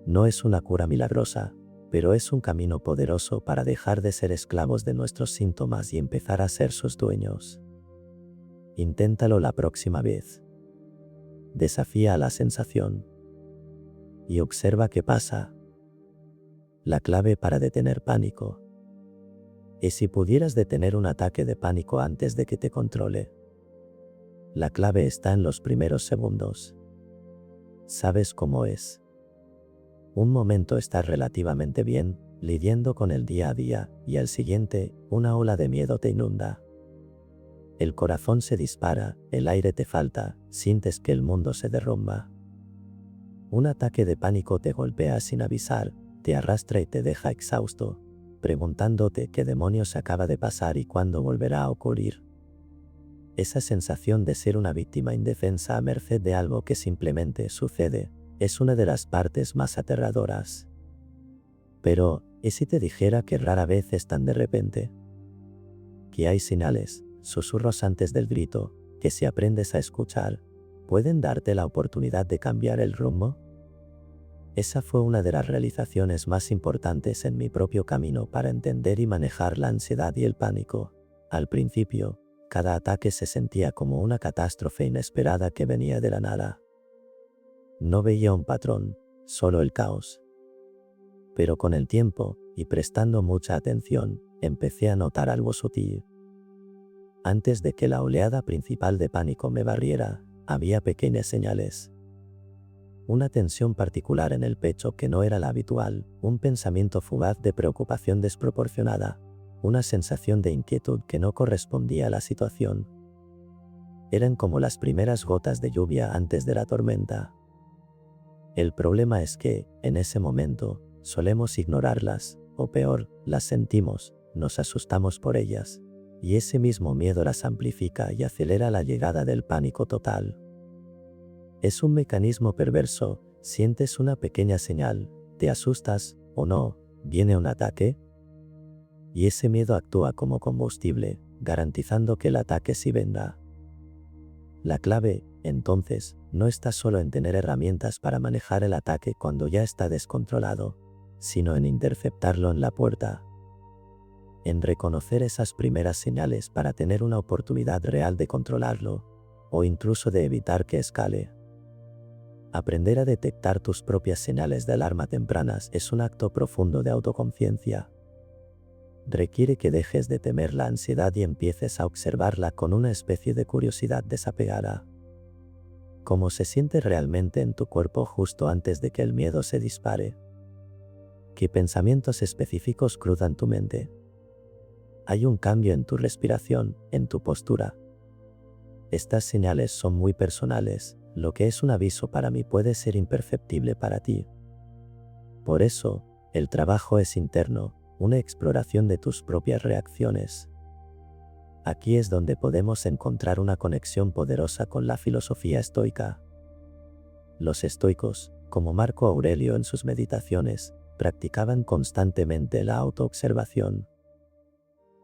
No es una cura milagrosa, pero es un camino poderoso para dejar de ser esclavos de nuestros síntomas y empezar a ser sus dueños. Inténtalo la próxima vez. Desafía a la sensación. Y observa qué pasa. La clave para detener pánico. ¿Y si pudieras detener un ataque de pánico antes de que te controle? La clave está en los primeros segundos. ¿Sabes cómo es? Un momento estás relativamente bien, lidiando con el día a día, y al siguiente, una ola de miedo te inunda. El corazón se dispara, el aire te falta, sientes que el mundo se derrumba. Un ataque de pánico te golpea sin avisar, te arrastra y te deja exhausto, preguntándote qué demonios acaba de pasar y cuándo volverá a ocurrir. Esa sensación de ser una víctima indefensa a merced de algo que simplemente sucede, es una de las partes más aterradoras. Pero, ¿y si te dijera que rara vez es tan de repente? Que hay señales, susurros antes del grito, que si aprendes a escuchar, pueden darte la oportunidad de cambiar el rumbo. Esa fue una de las realizaciones más importantes en mi propio camino para entender y manejar la ansiedad y el pánico. Al principio, cada ataque se sentía como una catástrofe inesperada que venía de la nada. No veía un patrón, solo el caos. Pero con el tiempo, y prestando mucha atención, empecé a notar algo sutil. Antes de que la oleada principal de pánico me barriera, había pequeñas señales. Una tensión particular en el pecho que no era la habitual, un pensamiento fugaz de preocupación desproporcionada, una sensación de inquietud que no correspondía a la situación. Eran como las primeras gotas de lluvia antes de la tormenta. El problema es que, en ese momento, solemos ignorarlas, o peor, las sentimos, nos asustamos por ellas, y ese mismo miedo las amplifica y acelera la llegada del pánico total. Es un mecanismo perverso, sientes una pequeña señal, te asustas, o no, viene un ataque, y ese miedo actúa como combustible, garantizando que el ataque sí venga. La clave, entonces, no está solo en tener herramientas para manejar el ataque cuando ya está descontrolado, sino en interceptarlo en la puerta. En reconocer esas primeras señales para tener una oportunidad real de controlarlo, o incluso de evitar que escale. Aprender a detectar tus propias señales de alarma tempranas es un acto profundo de autoconciencia. Requiere que dejes de temer la ansiedad y empieces a observarla con una especie de curiosidad desapegada. ¿Cómo se siente realmente en tu cuerpo justo antes de que el miedo se dispare? ¿Qué pensamientos específicos cruzan tu mente? ¿Hay un cambio en tu respiración, en tu postura? Estas señales son muy personales, lo que es un aviso para mí puede ser imperceptible para ti. Por eso, el trabajo es interno, una exploración de tus propias reacciones. Aquí es donde podemos encontrar una conexión poderosa con la filosofía estoica. Los estoicos, como Marco Aurelio en sus meditaciones, practicaban constantemente la autoobservación.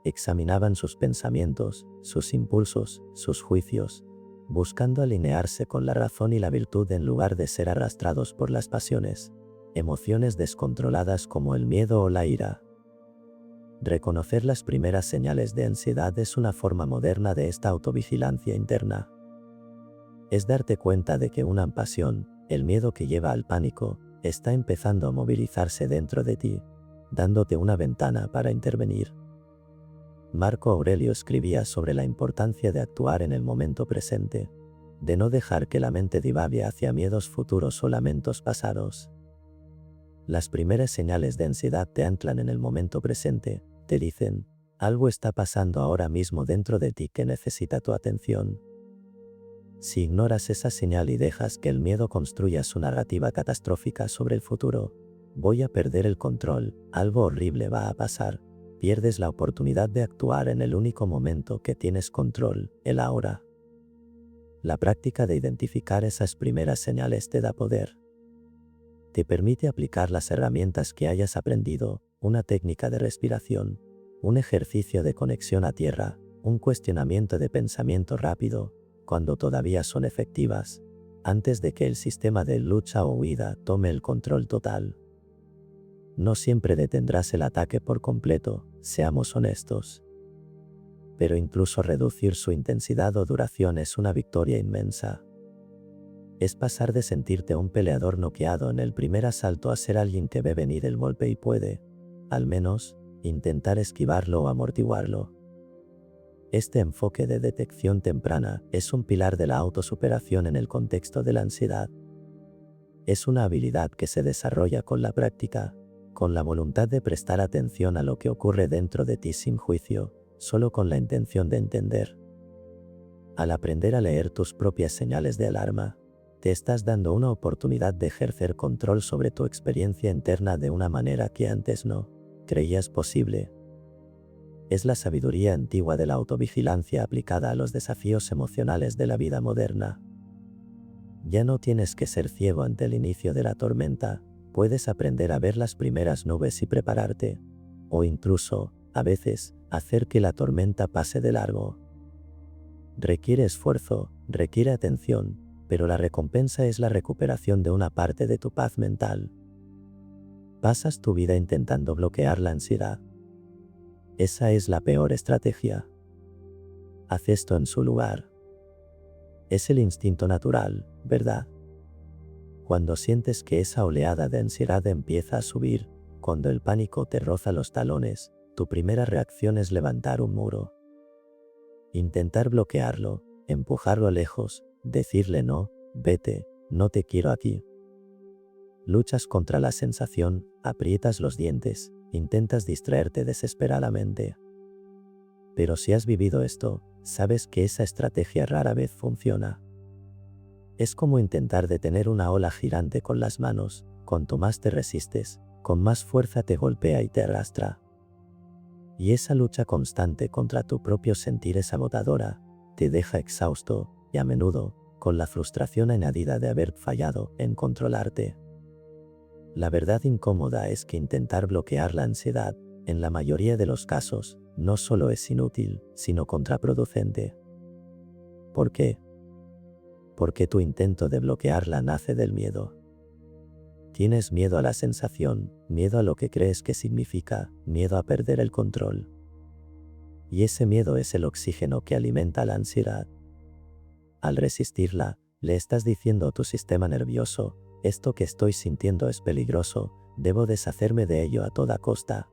Examinaban sus pensamientos, sus impulsos, sus juicios, buscando alinearse con la razón y la virtud en lugar de ser arrastrados por las pasiones, emociones descontroladas como el miedo o la ira. Reconocer las primeras señales de ansiedad es una forma moderna de esta autovigilancia interna. Es darte cuenta de que una pasión, el miedo que lleva al pánico, está empezando a movilizarse dentro de ti, dándote una ventana para intervenir. Marco Aurelio escribía sobre la importancia de actuar en el momento presente, de no dejar que la mente divague hacia miedos futuros o lamentos pasados. Las primeras señales de ansiedad te anclan en el momento presente, te dicen, algo está pasando ahora mismo dentro de ti que necesita tu atención. Si ignoras esa señal y dejas que el miedo construya su narrativa catastrófica sobre el futuro, voy a perder el control, algo horrible va a pasar, pierdes la oportunidad de actuar en el único momento que tienes control, el ahora. La práctica de identificar esas primeras señales te da poder. Te permite aplicar las herramientas que hayas aprendido, una técnica de respiración, un ejercicio de conexión a tierra, un cuestionamiento de pensamiento rápido, cuando todavía son efectivas, antes de que el sistema de lucha o huida tome el control total. No siempre detendrás el ataque por completo, seamos honestos. Pero incluso reducir su intensidad o duración es una victoria inmensa. Es pasar de sentirte un peleador noqueado en el primer asalto a ser alguien que ve venir el golpe y puede, al menos, intentar esquivarlo o amortiguarlo. Este enfoque de detección temprana es un pilar de la autosuperación en el contexto de la ansiedad. Es una habilidad que se desarrolla con la práctica, con la voluntad de prestar atención a lo que ocurre dentro de ti sin juicio, solo con la intención de entender. Al aprender a leer tus propias señales de alarma, te estás dando una oportunidad de ejercer control sobre tu experiencia interna de una manera que antes no creías posible. Es la sabiduría antigua de la autovigilancia aplicada a los desafíos emocionales de la vida moderna. Ya no tienes que ser ciego ante el inicio de la tormenta, puedes aprender a ver las primeras nubes y prepararte, o incluso, a veces, hacer que la tormenta pase de largo. Requiere esfuerzo, requiere atención, pero la recompensa es la recuperación de una parte de tu paz mental. Pasas tu vida intentando bloquear la ansiedad. Esa es la peor estrategia. Haz esto en su lugar. Es el instinto natural, ¿verdad? Cuando sientes que esa oleada de ansiedad empieza a subir, cuando el pánico te roza los talones, tu primera reacción es levantar un muro. Intentar bloquearlo, empujarlo lejos, decirle no, vete, no te quiero aquí. Luchas contra la sensación, aprietas los dientes, intentas distraerte desesperadamente. Pero si has vivido esto, sabes que esa estrategia rara vez funciona. Es como intentar detener una ola girante con las manos, cuanto más te resistes, con más fuerza te golpea y te arrastra. Y esa lucha constante contra tu propio sentir es agotadora, te deja exhausto, y a menudo, con la frustración añadida de haber fallado en controlarte. La verdad incómoda es que intentar bloquear la ansiedad, en la mayoría de los casos, no solo es inútil, sino contraproducente. ¿Por qué? porque tu intento de bloquearla nace del miedo. Tienes miedo a la sensación, miedo a lo que crees que significa, miedo a perder el control. Y ese miedo es el oxígeno que alimenta la ansiedad. Al resistirla, le estás diciendo a tu sistema nervioso, esto que estoy sintiendo es peligroso, debo deshacerme de ello a toda costa.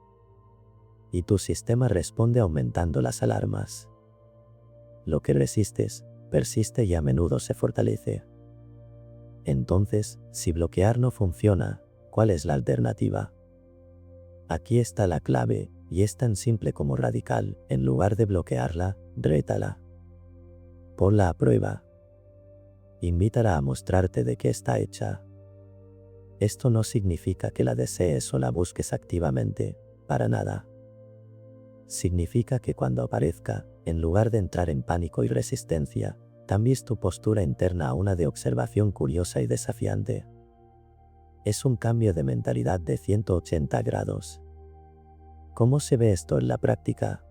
Y tu sistema responde aumentando las alarmas. Lo que resistes, persiste y a menudo se fortalece. Entonces, si bloquear no funciona, ¿cuál es la alternativa? Aquí está la clave, y es tan simple como radical. En lugar de bloquearla, rétala. Ponla a prueba. Invítala a mostrarte de qué está hecha. Esto no significa que la desees o la busques activamente, para nada. Significa que cuando aparezca, en lugar de entrar en pánico y resistencia, cambies tu postura interna a una de observación curiosa y desafiante. Es un cambio de mentalidad de 180 grados. ¿Cómo se ve esto en la práctica?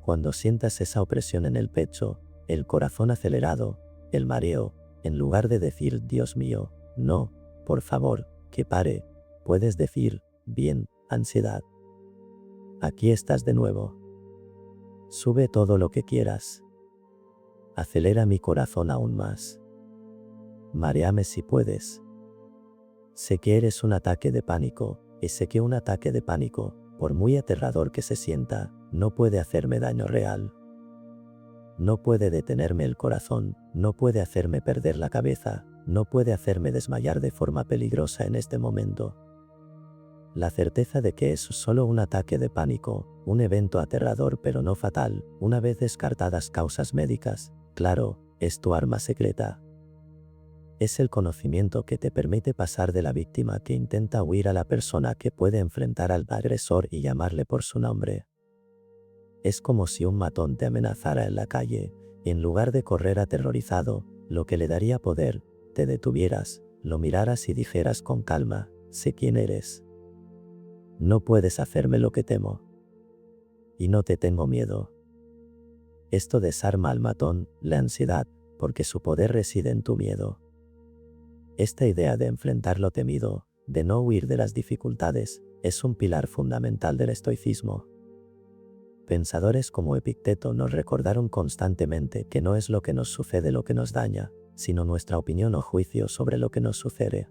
Cuando sientas esa opresión en el pecho, el corazón acelerado, el mareo, en lugar de decir Dios mío, no, por favor, que pare, puedes decir, bien, ansiedad. Aquí estás de nuevo. Sube todo lo que quieras. Acelera mi corazón aún más. Maréame si puedes. Sé que eres un ataque de pánico, y sé que un ataque de pánico, por muy aterrador que se sienta, no puede hacerme daño real. No puede detenerme el corazón, no puede hacerme perder la cabeza, no puede hacerme desmayar de forma peligrosa en este momento. La certeza de que es solo un ataque de pánico, un evento aterrador pero no fatal, una vez descartadas causas médicas, claro, es tu arma secreta. Es el conocimiento que te permite pasar de la víctima que intenta huir a la persona que puede enfrentar al agresor y llamarle por su nombre. Es como si un matón te amenazara en la calle, y en lugar de correr aterrorizado, lo que le daría poder, te detuvieras, lo miraras y dijeras con calma, sé quién eres. No puedes hacerme lo que temo. Y no te tengo miedo. Esto desarma al matón, la ansiedad, porque su poder reside en tu miedo. Esta idea de enfrentar lo temido, de no huir de las dificultades, es un pilar fundamental del estoicismo. Pensadores como Epicteto nos recordaron constantemente que no es lo que nos sucede lo que nos daña, sino nuestra opinión o juicio sobre lo que nos sucede.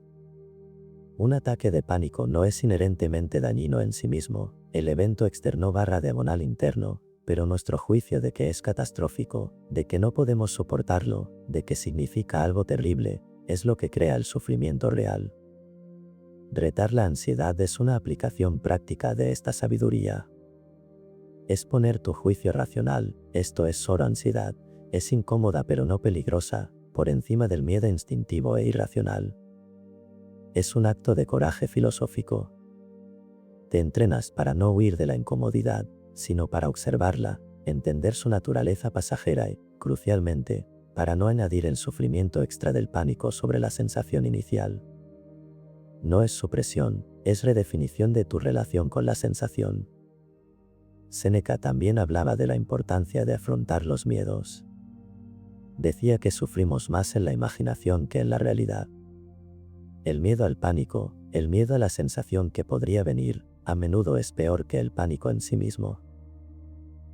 Un ataque de pánico no es inherentemente dañino en sí mismo, el evento externo / diagonal interno, pero nuestro juicio de que es catastrófico, de que no podemos soportarlo, de que significa algo terrible, es lo que crea el sufrimiento real. Retar la ansiedad es una aplicación práctica de esta sabiduría. Es poner tu juicio racional, esto es solo ansiedad, es incómoda pero no peligrosa, por encima del miedo instintivo e irracional. Es un acto de coraje filosófico. Te entrenas para no huir de la incomodidad, sino para observarla, entender su naturaleza pasajera y, crucialmente, para no añadir el sufrimiento extra del pánico sobre la sensación inicial. No es supresión, es redefinición de tu relación con la sensación. Séneca también hablaba de la importancia de afrontar los miedos. Decía que sufrimos más en la imaginación que en la realidad. El miedo al pánico, el miedo a la sensación que podría venir, a menudo es peor que el pánico en sí mismo.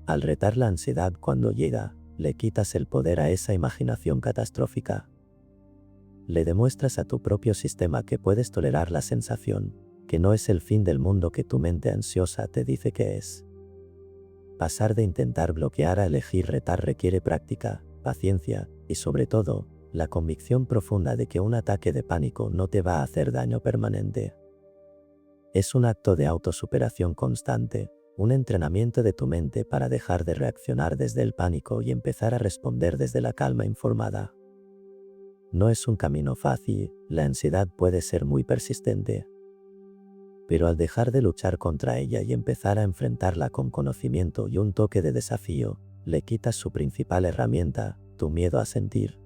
Al retar la ansiedad cuando llega, le quitas el poder a esa imaginación catastrófica. Le demuestras a tu propio sistema que puedes tolerar la sensación, que no es el fin del mundo que tu mente ansiosa te dice que es. Pasar de intentar bloquear a elegir retar requiere práctica, paciencia y, sobre todo, la convicción profunda de que un ataque de pánico no te va a hacer daño permanente. Es un acto de autosuperación constante, un entrenamiento de tu mente para dejar de reaccionar desde el pánico y empezar a responder desde la calma informada. No es un camino fácil, la ansiedad puede ser muy persistente. Pero al dejar de luchar contra ella y empezar a enfrentarla con conocimiento y un toque de desafío, le quitas su principal herramienta, tu miedo a sentir.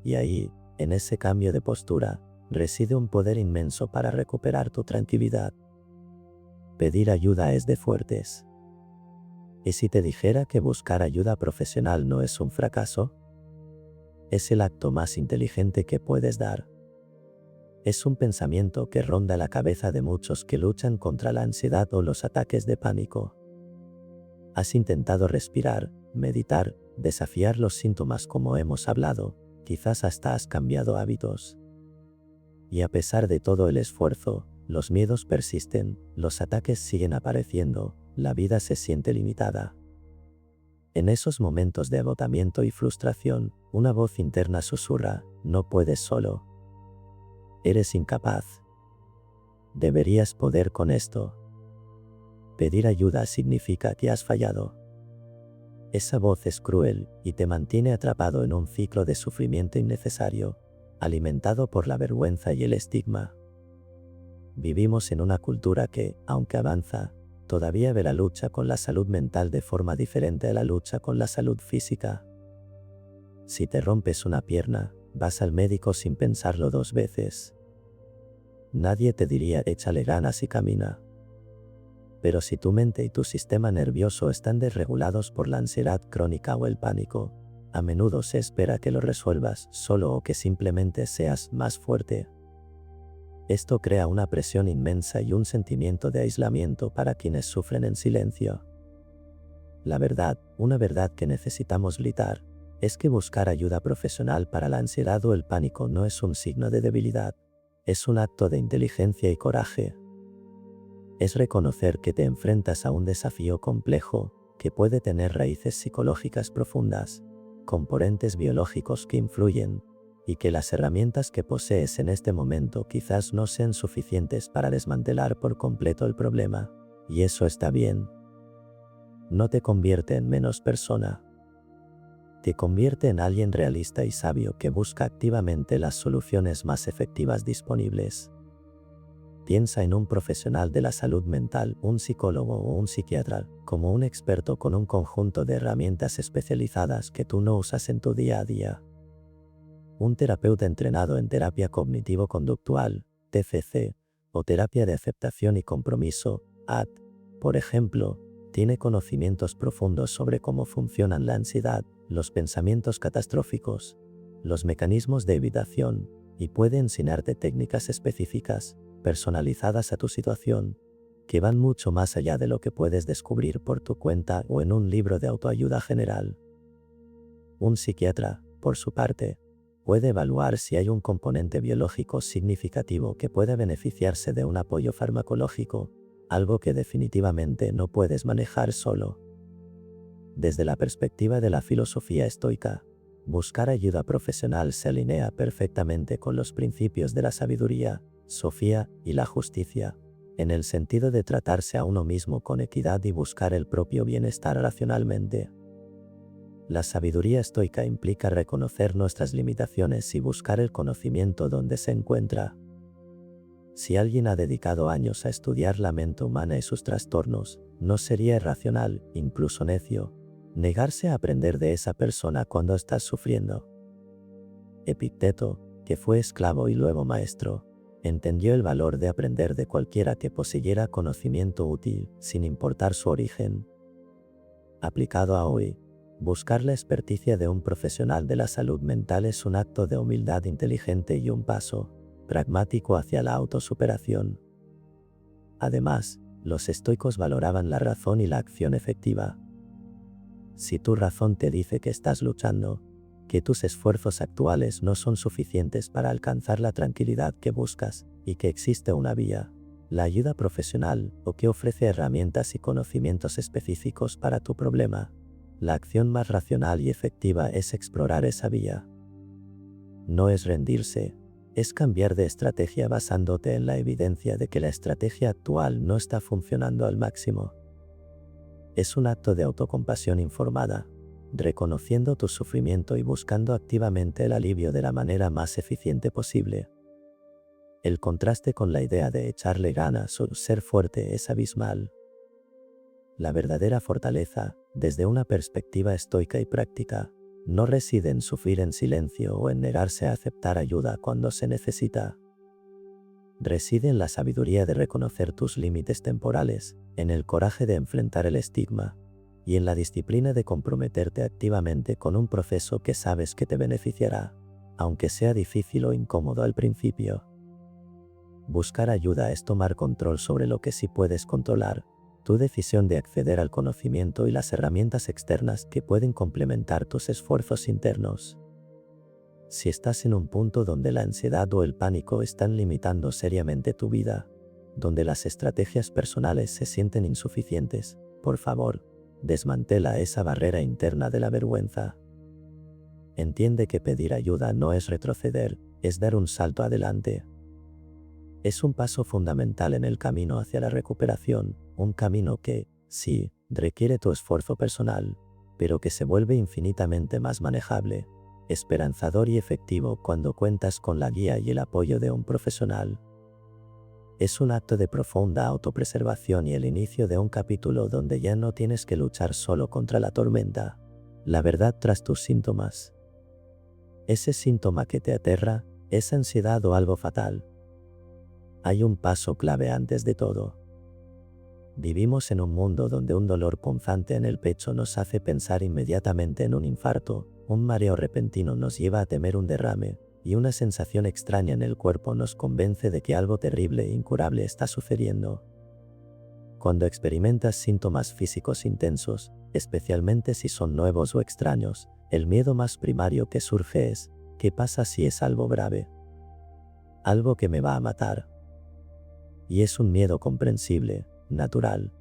Y ahí, en ese cambio de postura, reside un poder inmenso para recuperar tu tranquilidad. Pedir ayuda es de fuertes. ¿Y si te dijera que buscar ayuda profesional no es un fracaso? es el acto más inteligente que puedes dar. Es un pensamiento que ronda la cabeza de muchos que luchan contra la ansiedad o los ataques de pánico. Has intentado respirar, meditar, desafiar los síntomas como hemos hablado, quizás hasta has cambiado hábitos. Y a pesar de todo el esfuerzo, los miedos persisten, los ataques siguen apareciendo, la vida se siente limitada. En esos momentos de agotamiento y frustración, una voz interna susurra: no puedes solo. Eres incapaz. Deberías poder con esto. Pedir ayuda significa que has fallado. Esa voz es cruel y te mantiene atrapado en un ciclo de sufrimiento innecesario, alimentado por la vergüenza y el estigma. Vivimos en una cultura que, aunque avanza, todavía ve la lucha con la salud mental de forma diferente a la lucha con la salud física. Si te rompes una pierna, vas al médico sin pensarlo 2 veces. Nadie te diría échale ganas y camina. Pero si tu mente y tu sistema nervioso están desregulados por la ansiedad crónica o el pánico, a menudo se espera que lo resuelvas solo o que simplemente seas más fuerte. Esto crea una presión inmensa y un sentimiento de aislamiento para quienes sufren en silencio. La verdad, una verdad que necesitamos gritar, es que buscar ayuda profesional para la ansiedad o el pánico no es un signo de debilidad, es un acto de inteligencia y coraje. Es reconocer que te enfrentas a un desafío complejo, que puede tener raíces psicológicas profundas, componentes biológicos que influyen, y que las herramientas que posees en este momento quizás no sean suficientes para desmantelar por completo el problema, y eso está bien. No te convierte en menos persona. Te convierte en alguien realista y sabio que busca activamente las soluciones más efectivas disponibles. Piensa en un profesional de la salud mental, un psicólogo o un psiquiatra, como un experto con un conjunto de herramientas especializadas que tú no usas en tu día a día. Un terapeuta entrenado en terapia cognitivo-conductual, TCC, o terapia de aceptación y compromiso, ACT, por ejemplo, tiene conocimientos profundos sobre cómo funcionan la ansiedad, los pensamientos catastróficos, los mecanismos de evitación, y puede enseñarte técnicas específicas, personalizadas a tu situación, que van mucho más allá de lo que puedes descubrir por tu cuenta o en un libro de autoayuda general. Un psiquiatra, por su parte, puede evaluar si hay un componente biológico significativo que pueda beneficiarse de un apoyo farmacológico, algo que definitivamente no puedes manejar solo. Desde la perspectiva de la filosofía estoica, buscar ayuda profesional se alinea perfectamente con los principios de la sabiduría, sofía y la justicia, en el sentido de tratarse a uno mismo con equidad y buscar el propio bienestar racionalmente. La sabiduría estoica implica reconocer nuestras limitaciones y buscar el conocimiento donde se encuentra. Si alguien ha dedicado años a estudiar la mente humana y sus trastornos, no sería irracional, incluso necio, negarse a aprender de esa persona cuando estás sufriendo. Epicteto, que fue esclavo y luego maestro, entendió el valor de aprender de cualquiera que poseyera conocimiento útil, sin importar su origen. Aplicado a hoy, buscar la experticia de un profesional de la salud mental es un acto de humildad inteligente y un paso pragmático hacia la autosuperación. Además, los estoicos valoraban la razón y la acción efectiva. Si tu razón te dice que estás luchando, que tus esfuerzos actuales no son suficientes para alcanzar la tranquilidad que buscas, y que existe una vía, la ayuda profesional, o que ofrece herramientas y conocimientos específicos para tu problema, la acción más racional y efectiva es explorar esa vía. No es rendirse, es cambiar de estrategia basándote en la evidencia de que la estrategia actual no está funcionando al máximo. Es un acto de autocompasión informada, reconociendo tu sufrimiento y buscando activamente el alivio de la manera más eficiente posible. El contraste con la idea de echarle ganas o ser fuerte es abismal. La verdadera fortaleza, desde una perspectiva estoica y práctica, no reside en sufrir en silencio o en negarse a aceptar ayuda cuando se necesita. Reside en la sabiduría de reconocer tus límites temporales, en el coraje de enfrentar el estigma, y en la disciplina de comprometerte activamente con un proceso que sabes que te beneficiará, aunque sea difícil o incómodo al principio. Buscar ayuda es tomar control sobre lo que sí puedes controlar, tu decisión de acceder al conocimiento y las herramientas externas que pueden complementar tus esfuerzos internos. Si estás en un punto donde la ansiedad o el pánico están limitando seriamente tu vida, donde las estrategias personales se sienten insuficientes, por favor, desmantela esa barrera interna de la vergüenza. Entiende que pedir ayuda no es retroceder, es dar un salto adelante. Es un paso fundamental en el camino hacia la recuperación, un camino que, sí, requiere tu esfuerzo personal, pero que se vuelve infinitamente más manejable, esperanzador y efectivo cuando cuentas con la guía y el apoyo de un profesional. Es un acto de profunda autopreservación y el inicio de un capítulo donde ya no tienes que luchar solo contra la tormenta, la verdad tras tus síntomas. Ese síntoma que te aterra, es ansiedad o algo fatal. Hay un paso clave antes de todo. Vivimos en un mundo donde un dolor punzante en el pecho nos hace pensar inmediatamente en un infarto, un mareo repentino nos lleva a temer un derrame, y una sensación extraña en el cuerpo nos convence de que algo terrible e incurable está sucediendo. Cuando experimentas síntomas físicos intensos, especialmente si son nuevos o extraños, el miedo más primario que surge es, ¿qué pasa si es algo grave? Algo que me va a matar. Y es un miedo comprensible, natural.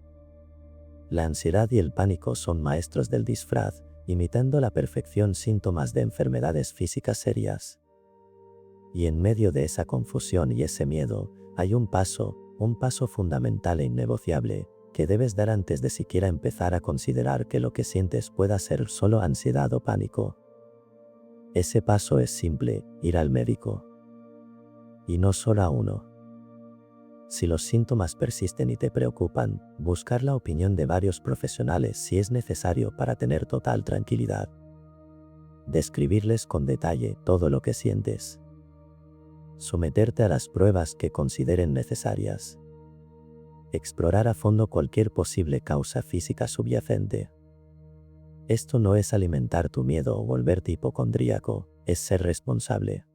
La ansiedad y el pánico son maestros del disfraz, imitando a la perfección síntomas de enfermedades físicas serias. Y en medio de esa confusión y ese miedo, hay un paso fundamental e innegociable, que debes dar antes de siquiera empezar a considerar que lo que sientes pueda ser solo ansiedad o pánico. Ese paso es simple, ir al médico. Y no solo a uno. Si los síntomas persisten y te preocupan, buscar la opinión de varios profesionales si es necesario para tener total tranquilidad. Describirles con detalle todo lo que sientes. Someterte a las pruebas que consideren necesarias. Explorar a fondo cualquier posible causa física subyacente. Esto no es alimentar tu miedo o volverte hipocondríaco, es ser responsable.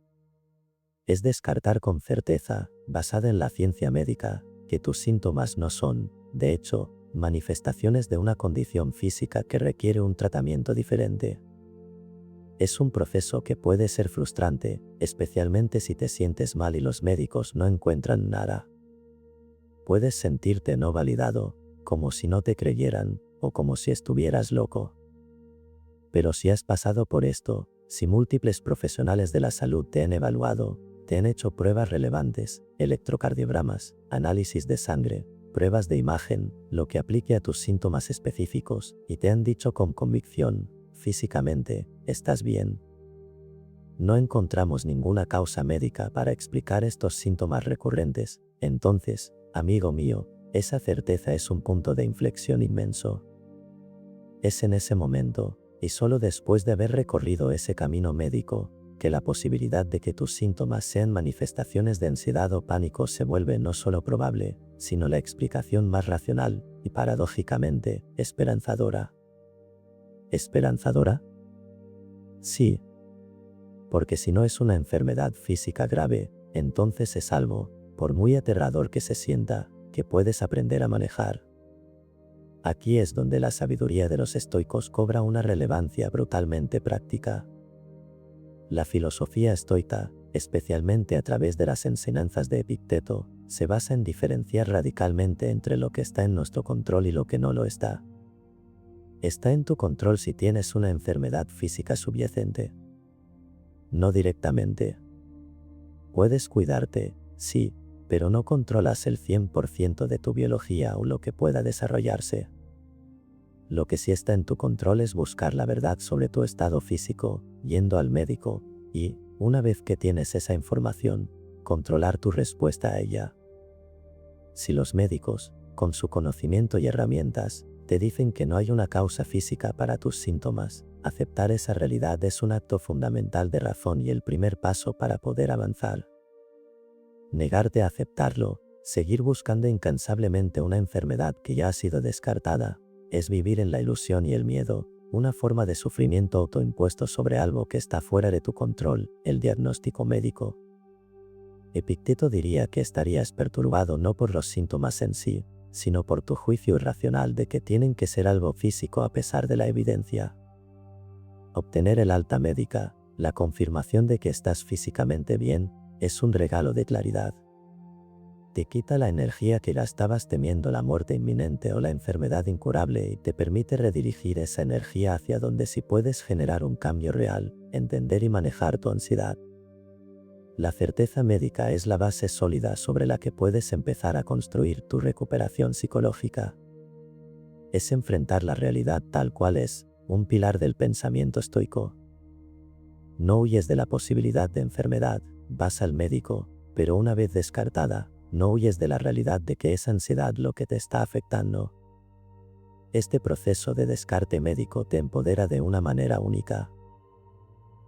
Es descartar con certeza, basada en la ciencia médica, que tus síntomas no son, de hecho, manifestaciones de una condición física que requiere un tratamiento diferente. Es un proceso que puede ser frustrante, especialmente si te sientes mal y los médicos no encuentran nada. Puedes sentirte no validado, como si no te creyeran, o como si estuvieras loco. Pero si has pasado por esto, si múltiples profesionales de la salud te han evaluado, te han hecho pruebas relevantes, electrocardiogramas, análisis de sangre, pruebas de imagen, lo que aplique a tus síntomas específicos, y te han dicho con convicción, físicamente, estás bien. No encontramos ninguna causa médica para explicar estos síntomas recurrentes, entonces, amigo mío, esa certeza es un punto de inflexión inmenso. Es en ese momento, y solo después de haber recorrido ese camino médico, que la posibilidad de que tus síntomas sean manifestaciones de ansiedad o pánico se vuelve no solo probable, sino la explicación más racional, y paradójicamente, esperanzadora. ¿Esperanzadora? Sí. Porque si no es una enfermedad física grave, entonces es algo, por muy aterrador que se sienta, que puedes aprender a manejar. Aquí es donde la sabiduría de los estoicos cobra una relevancia brutalmente práctica. La filosofía estoica, especialmente a través de las enseñanzas de Epicteto, se basa en diferenciar radicalmente entre lo que está en nuestro control y lo que no lo está. Está en tu control si tienes una enfermedad física subyacente. No directamente. Puedes cuidarte, sí, pero no controlas el 100% de tu biología o lo que pueda desarrollarse. Lo que sí está en tu control es buscar la verdad sobre tu estado físico, yendo al médico, y, una vez que tienes esa información, controlar tu respuesta a ella. Si los médicos, con su conocimiento y herramientas, te dicen que no hay una causa física para tus síntomas, aceptar esa realidad es un acto fundamental de razón y el primer paso para poder avanzar. Negarte a aceptarlo, seguir buscando incansablemente una enfermedad que ya ha sido descartada, es vivir en la ilusión y el miedo, una forma de sufrimiento autoimpuesto sobre algo que está fuera de tu control, el diagnóstico médico. Epicteto diría que estarías perturbado no por los síntomas en sí, sino por tu juicio irracional de que tienen que ser algo físico a pesar de la evidencia. Obtener el alta médica, la confirmación de que estás físicamente bien, es un regalo de claridad. Te quita la energía que gastabas temiendo la muerte inminente o la enfermedad incurable y te permite redirigir esa energía hacia donde sí puedes generar un cambio real, entender y manejar tu ansiedad. La certeza médica es la base sólida sobre la que puedes empezar a construir tu recuperación psicológica. Es enfrentar la realidad tal cual es, un pilar del pensamiento estoico. No huyes de la posibilidad de enfermedad, vas al médico, pero una vez descartada, no huyes de la realidad de que es ansiedad lo que te está afectando. Este proceso de descarte médico te empodera de una manera única.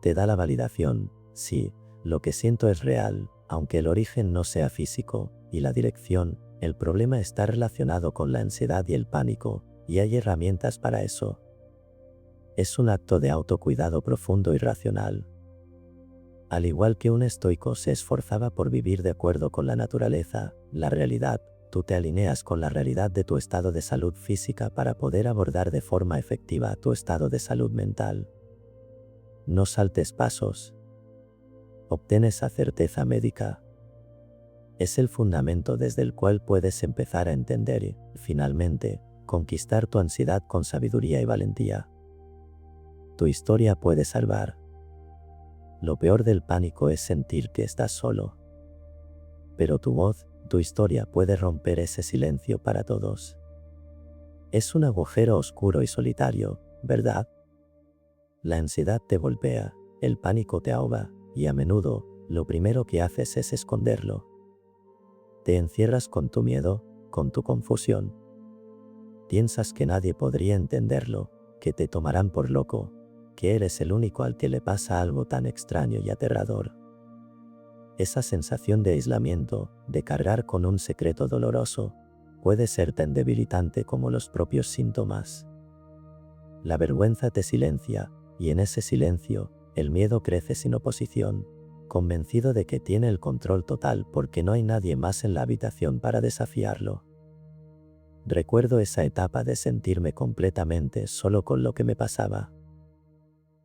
Te da la validación, sí, lo que siento es real, aunque el origen no sea físico, y la dirección, el problema está relacionado con la ansiedad y el pánico, y hay herramientas para eso. Es un acto de autocuidado profundo y racional. Al igual que un estoico se esforzaba por vivir de acuerdo con la naturaleza, la realidad, tú te alineas con la realidad de tu estado de salud física para poder abordar de forma efectiva tu estado de salud mental. No saltes pasos. Obtén esa certeza médica. Es el fundamento desde el cual puedes empezar a entender y, finalmente, conquistar tu ansiedad con sabiduría y valentía. Tu historia puede salvar. Lo peor del pánico es sentir que estás solo. Pero tu voz, tu historia puede romper ese silencio para todos. Es un agujero oscuro y solitario, ¿verdad? La ansiedad te golpea, el pánico te ahoga, y a menudo, lo primero que haces es esconderlo. Te encierras con tu miedo, con tu confusión. Piensas que nadie podría entenderlo, que te tomarán por loco, que eres el único al que le pasa algo tan extraño y aterrador. Esa sensación de aislamiento, de cargar con un secreto doloroso, puede ser tan debilitante como los propios síntomas. La vergüenza te silencia, y en ese silencio, el miedo crece sin oposición, convencido de que tiene el control total porque no hay nadie más en la habitación para desafiarlo. Recuerdo esa etapa de sentirme completamente solo con lo que me pasaba.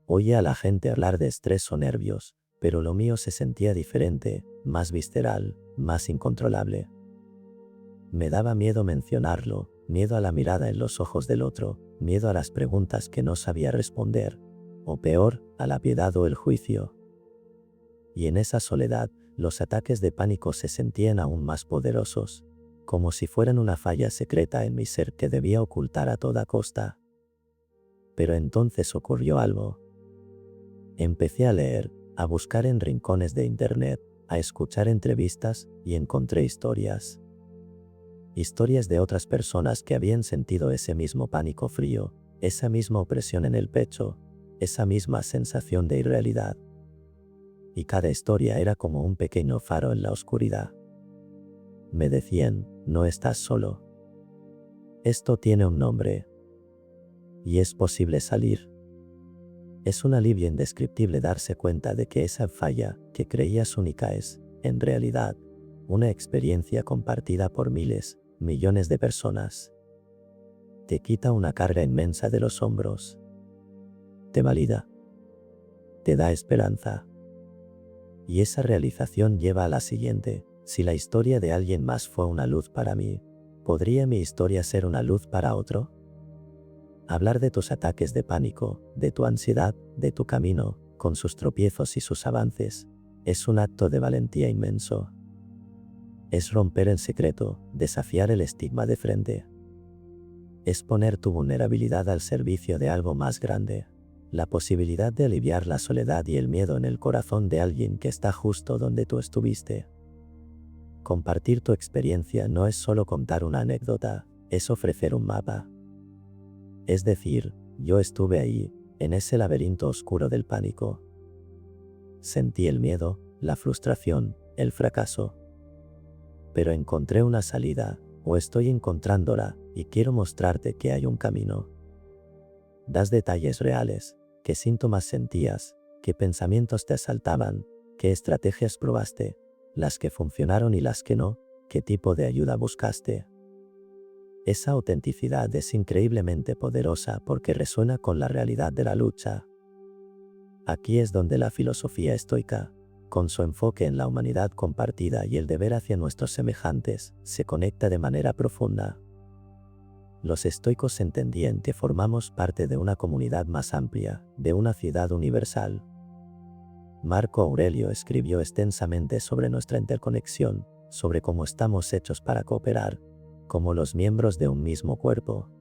Oía a la gente hablar de estrés o nervios, pero lo mío se sentía diferente, más visceral, más incontrolable. Me daba miedo mencionarlo, miedo a la mirada en los ojos del otro, miedo a las preguntas que no sabía responder, o peor, a la piedad o el juicio. Y en esa soledad, los ataques de pánico se sentían aún más poderosos, como si fueran una falla secreta en mi ser que debía ocultar a toda costa. Pero entonces ocurrió algo. Empecé a leer, a buscar en rincones de internet, a escuchar entrevistas y encontré historias. Historias de otras personas que habían sentido ese mismo pánico frío, esa misma opresión en el pecho, esa misma sensación de irrealidad. Y cada historia era como un pequeño faro en la oscuridad. Me decían, no estás solo. Esto tiene un nombre. Y es posible salir. Es un alivio indescriptible darse cuenta de que esa falla que creías única es, en realidad, una experiencia compartida por miles, millones de personas. Te quita una carga inmensa de los hombros. Te valida. Te da esperanza. Y esa realización lleva a la siguiente: si la historia de alguien más fue una luz para mí, ¿podría mi historia ser una luz para otro? Hablar de tus ataques de pánico, de tu ansiedad, de tu camino, con sus tropiezos y sus avances, es un acto de valentía inmenso. Es romper el secreto, desafiar el estigma de frente. Es poner tu vulnerabilidad al servicio de algo más grande, la posibilidad de aliviar la soledad y el miedo en el corazón de alguien que está justo donde tú estuviste. Compartir tu experiencia no es solo contar una anécdota, es ofrecer un mapa. Es decir, yo estuve ahí, en ese laberinto oscuro del pánico. Sentí el miedo, la frustración, el fracaso. Pero encontré una salida, o estoy encontrándola y quiero mostrarte que hay un camino. Das detalles reales, qué síntomas sentías, qué pensamientos te asaltaban, qué estrategias probaste, las que funcionaron y las que no, qué tipo de ayuda buscaste. Esa autenticidad es increíblemente poderosa porque resuena con la realidad de la lucha. Aquí es donde la filosofía estoica, con su enfoque en la humanidad compartida y el deber hacia nuestros semejantes, se conecta de manera profunda. Los estoicos entendían que formamos parte de una comunidad más amplia, de una ciudad universal. Marco Aurelio escribió extensamente sobre nuestra interconexión, sobre cómo estamos hechos para cooperar, como los miembros de un mismo cuerpo.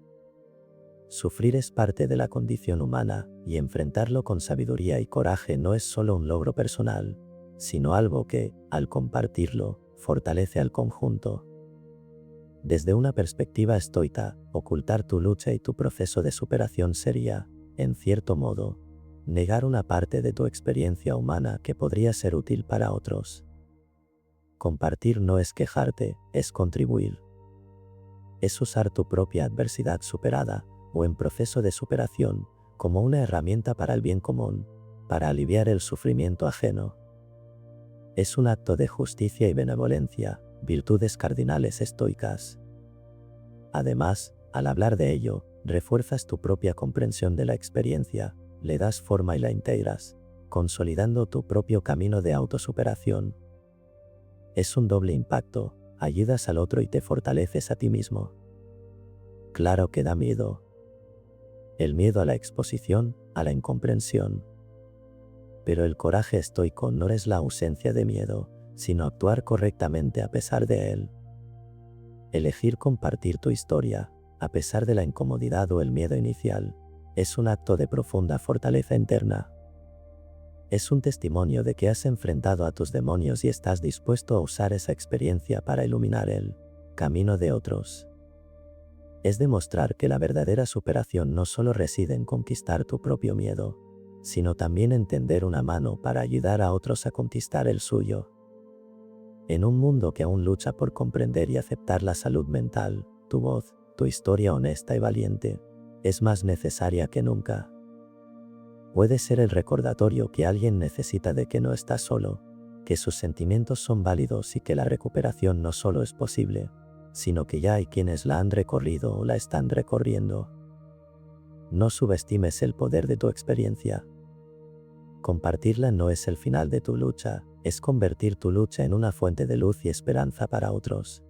Sufrir es parte de la condición humana, y enfrentarlo con sabiduría y coraje no es solo un logro personal, sino algo que, al compartirlo, fortalece al conjunto. Desde una perspectiva estoica, ocultar tu lucha y tu proceso de superación sería, en cierto modo, negar una parte de tu experiencia humana que podría ser útil para otros. Compartir no es quejarte, es contribuir. Es usar tu propia adversidad superada, o en proceso de superación, como una herramienta para el bien común, para aliviar el sufrimiento ajeno. Es un acto de justicia y benevolencia, virtudes cardinales estoicas. Además, al hablar de ello, refuerzas tu propia comprensión de la experiencia, le das forma y la integras, consolidando tu propio camino de autosuperación. Es un doble impacto, ayudas al otro y te fortaleces a ti mismo. Claro que da miedo. El miedo a la exposición, a la incomprensión. Pero el coraje estoico no es la ausencia de miedo, sino actuar correctamente a pesar de él. Elegir compartir tu historia, a pesar de la incomodidad o el miedo inicial, es un acto de profunda fortaleza interna. Es un testimonio de que has enfrentado a tus demonios y estás dispuesto a usar esa experiencia para iluminar el camino de otros. Es demostrar que la verdadera superación no solo reside en conquistar tu propio miedo, sino también en tender una mano para ayudar a otros a conquistar el suyo. En un mundo que aún lucha por comprender y aceptar la salud mental, tu voz, tu historia honesta y valiente, es más necesaria que nunca. Puede ser el recordatorio que alguien necesita de que no está solo, que sus sentimientos son válidos y que la recuperación no solo es posible, sino que ya hay quienes la han recorrido o la están recorriendo. No subestimes el poder de tu experiencia. Compartirla no es el final de tu lucha, es convertir tu lucha en una fuente de luz y esperanza para otros.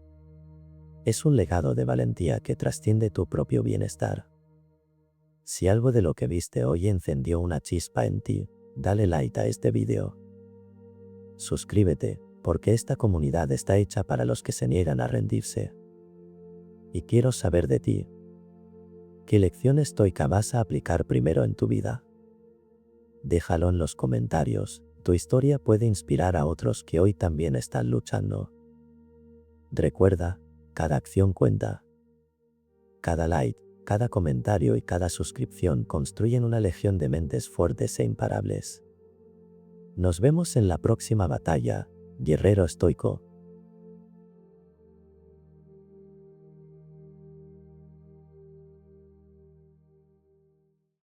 Es un legado de valentía que trasciende tu propio bienestar. Si algo de lo que viste hoy encendió una chispa en ti, dale like a este video. Suscríbete, porque esta comunidad está hecha para los que se niegan a rendirse. Y quiero saber de ti. ¿Qué lección estoica vas a aplicar primero en tu vida? Déjalo en los comentarios, tu historia puede inspirar a otros que hoy también están luchando. Recuerda, cada acción cuenta. Cada like, cada comentario y cada suscripción construyen una legión de mentes fuertes e imparables. Nos vemos en la próxima batalla, guerrero estoico.